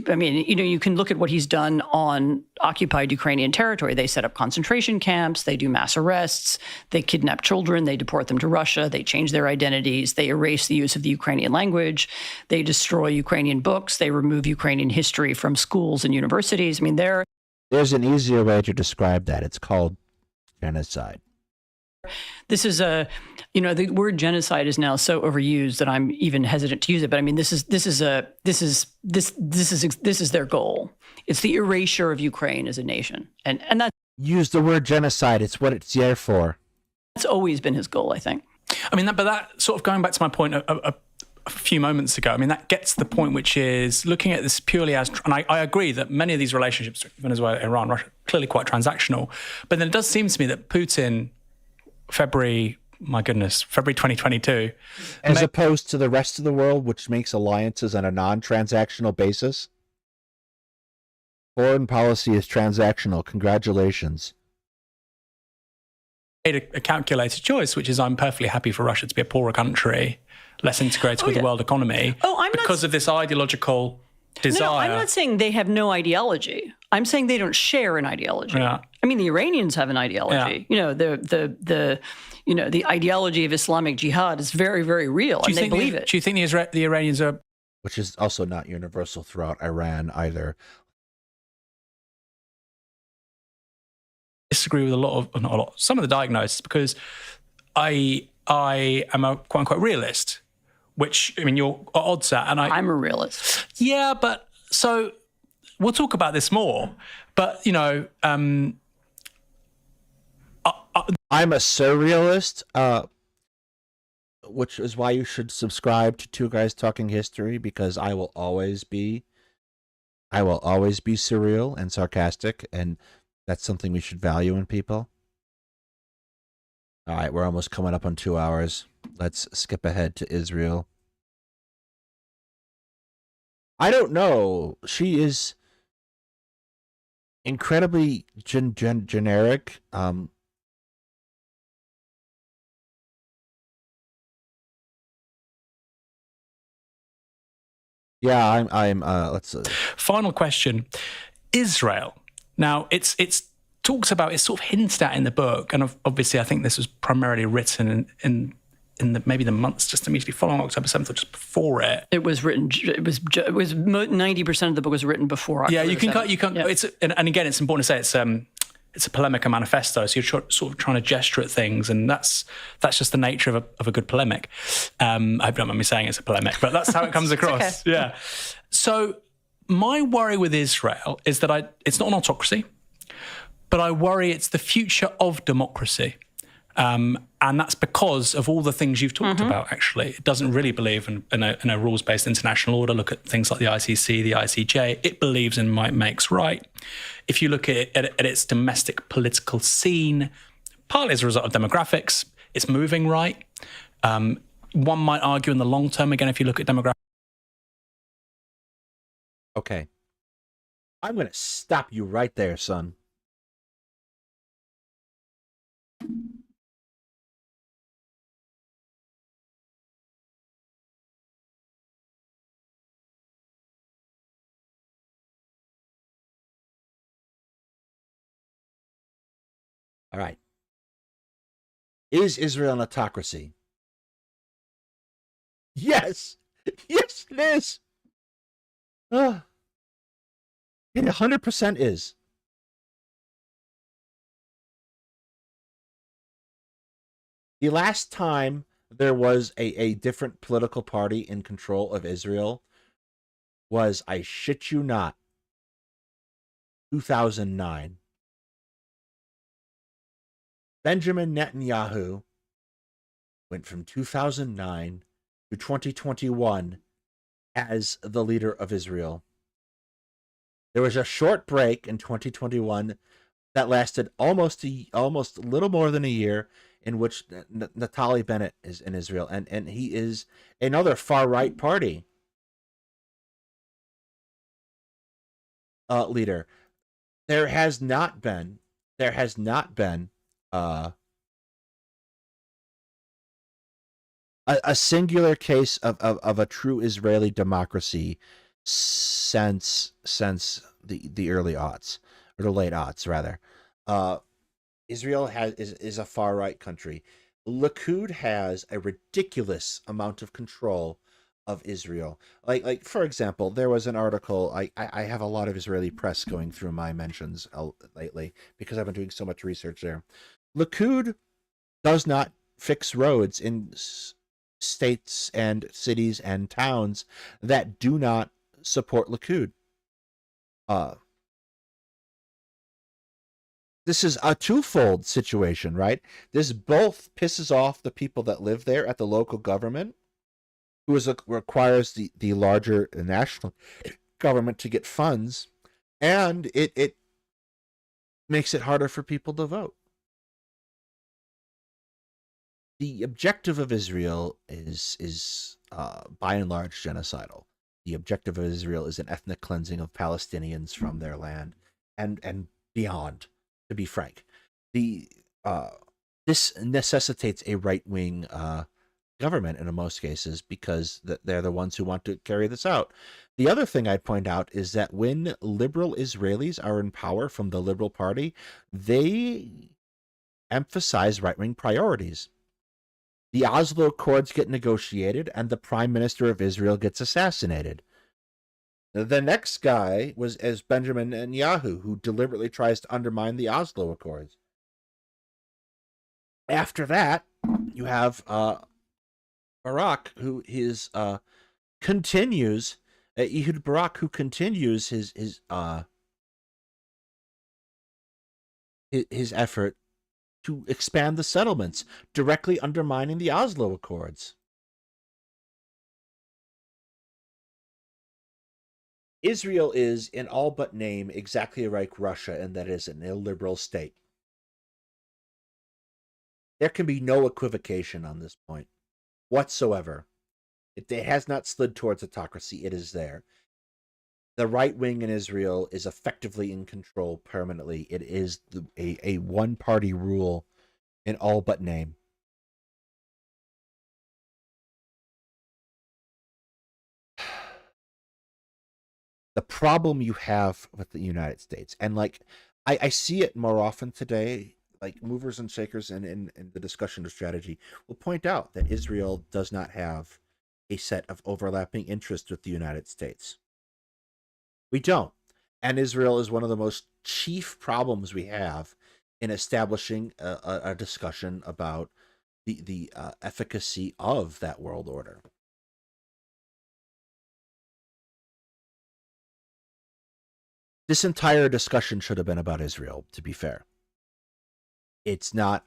I mean, you can look at what he's done on occupied Ukrainian territory. They set up concentration camps, they do mass arrests, they kidnap children, they deport them to Russia, they change their identities, they erase the use of the Ukrainian language, they destroy Ukrainian books, they remove Ukrainian history from schools and universities. I mean, there's an easier way to describe that. It's called genocide. This is the word genocide is now so overused that I'm even hesitant to use it. But I mean, this is their goal. It's the erasure of Ukraine as a nation, and that use the word genocide. It's what it's there for. That's always been his goal, I think. I mean, but that sort of going back to my point a few moments ago. I mean, that gets to the point, which is looking at this purely as, and I agree that many of these relationships, Venezuela, Iran, Russia, clearly quite transactional. But then it does seem to me that Putin, February 2022. As opposed to the rest of the world, which makes alliances on a non-transactional basis. Foreign policy is transactional. Congratulations. Made a calculated choice, which is I'm perfectly happy for Russia to be a poorer country, less integrated with the world economy, because of this ideological desire. No, I'm not saying they have no ideology. I'm saying they don't share an ideology. Yeah. I mean, the Iranians have an ideology. Yeah. The ideology of Islamic Jihad is very, very real, and they believe it. Do you think the Iranians are... Which is also not universal throughout Iran either. Disagree with some of the diagnosis, because I am a quote unquote realist, which, I mean, you're at odds at, and I'm a realist. Yeah, but so we'll talk about this more. But I'm a surrealist, which is why you should subscribe to Two Guys Talking History, because I will always be surreal and sarcastic, and that's something we should value in people. All right, we're almost coming up on 2 hours. Let's skip ahead to Israel. I don't know. She is incredibly generic. Yeah, I'm let's Final question. Israel. Now, it's talks about, it's sort of hinted at in the book, and obviously I think this was primarily written in the, maybe the months just immediately following October 7th or just before it. It was written. It was 90% of the book was written before October. Yeah, you can. Yeah. It's and again, it's important to say it's a polemic, a manifesto. So you're sort of trying to gesture at things, and that's just the nature of a good polemic. I hope you don't mind me saying it's a polemic, but that's how it comes across. Okay. Yeah. So my worry with Israel is that it's not an autocracy, but I worry it's the future of democracy. And that's because of all the things you've talked about, actually. It doesn't really believe in a rules-based international order. Look at things like the ICC, the ICJ. It believes in might makes right. If you look at its domestic political scene, partly as a result of demographics, it's moving right. One might argue in the long term, again, if you look at demographics. Okay. I'm going to stop you right there, son. All right. Is Israel an autocracy? Yes. Yes, it is. It 100% is. The last time there was a different political party in control of Israel was, I shit you not, 2009. Benjamin Netanyahu went from 2009 to 2021 as the leader of Israel. There was a short break in 2021 that lasted almost a little more than a year, in which Naftali Bennett is in Israel, and he is another far-right party leader. There has not been a singular case of a true Israeli democracy since the early aughts, or the late aughts rather. Israel is a far right country. Likud has a ridiculous amount of control of Israel. Like for example, there was an article. I have a lot of Israeli press going through my mentions lately because I've been doing so much research there. Likud does not fix roads in states and cities and towns that do not support Likud. This is a twofold situation, right? This both pisses off the people that live there at the local government, who requires the larger national government to get funds, and it makes it harder for people to vote. The objective of Israel is by and large genocidal. The objective of Israel is an ethnic cleansing of Palestinians from their land and beyond. To be frank, this necessitates a right-wing government in most cases, because they're the ones who want to carry this out. The other thing I'd point out is that when liberal Israelis are in power from the Liberal Party, they emphasize right-wing priorities. The Oslo Accords get negotiated, and the Prime Minister of Israel gets assassinated. The next guy is Benjamin Netanyahu, who deliberately tries to undermine the Oslo Accords. After that, you have Barak, who continues Ehud Barak, who continues his effort to expand the settlements, directly undermining the Oslo Accords. Israel is, in all but name, exactly like Russia, in that it is an illiberal state. There can be no equivocation on this point whatsoever. It has not slid towards autocracy. It is there. The right wing in Israel is effectively in control permanently. It is a one-party rule in all but name. The problem you have with the United States, and like I see it more often today, like movers and shakers in the discussion of strategy will point out that Israel does not have a set of overlapping interests with the United States. We don't. And Israel is one of the most chief problems we have in establishing a discussion about the efficacy of that world order. This entire discussion should have been about Israel, to be fair. It's not.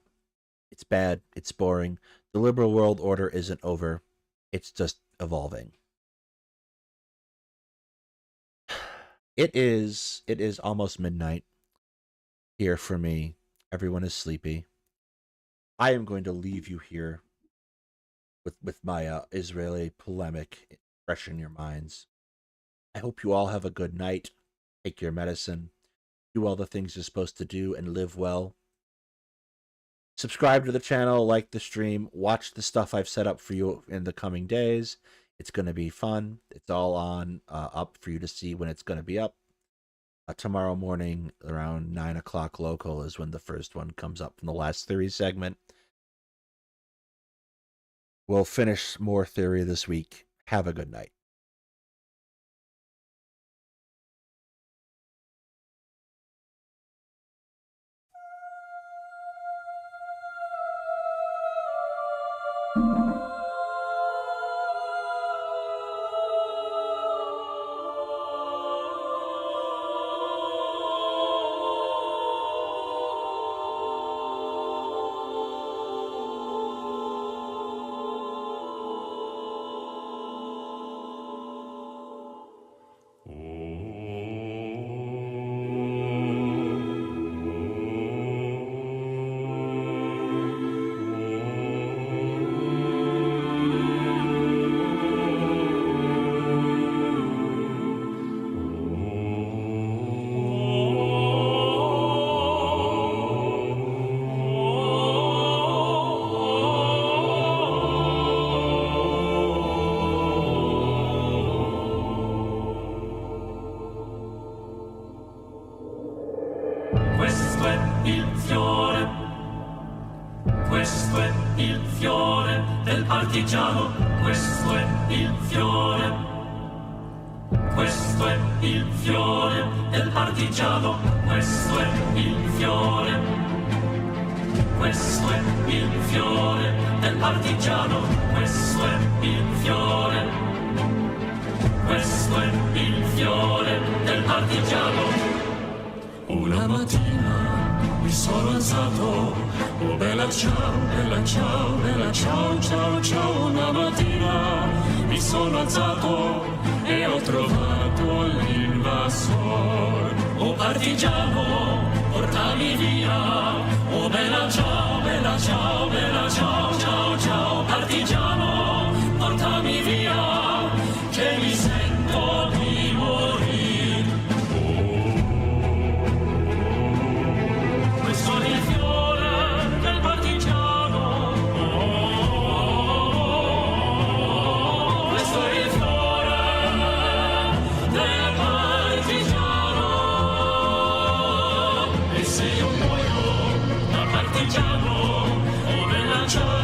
It's bad. It's boring. The liberal world order isn't over. It's just evolving. It is almost midnight here for me. Everyone is sleepy. I am going to leave you here with my Israeli polemic fresh in your minds. I hope you all have a good night. Take your medicine. Do all the things you're supposed to do and live well. Subscribe to the channel, like the stream, watch the stuff I've set up for you in the coming days. It's going to be fun. It's all on up for you to see when it's going to be up. Tomorrow morning around 9 o'clock local is when the first one comes up from the last theory segment. We'll finish more theory this week. Have a good night. Una mattina mi sono alzato, oh bella ciao, bella ciao, bella ciao, ciao, ciao. Una mattina mi sono alzato e ho trovato l'invasor. Oh partigiano, portami via, oh bella ciao, bella ciao, bella ciao, ciao, ciao. Partigiano, portami via, che mi sento di morire. Questo è il fiore del partigiano. Questo è il fiore del partigiano. E se io muoio da partigiano, oh bella ciao.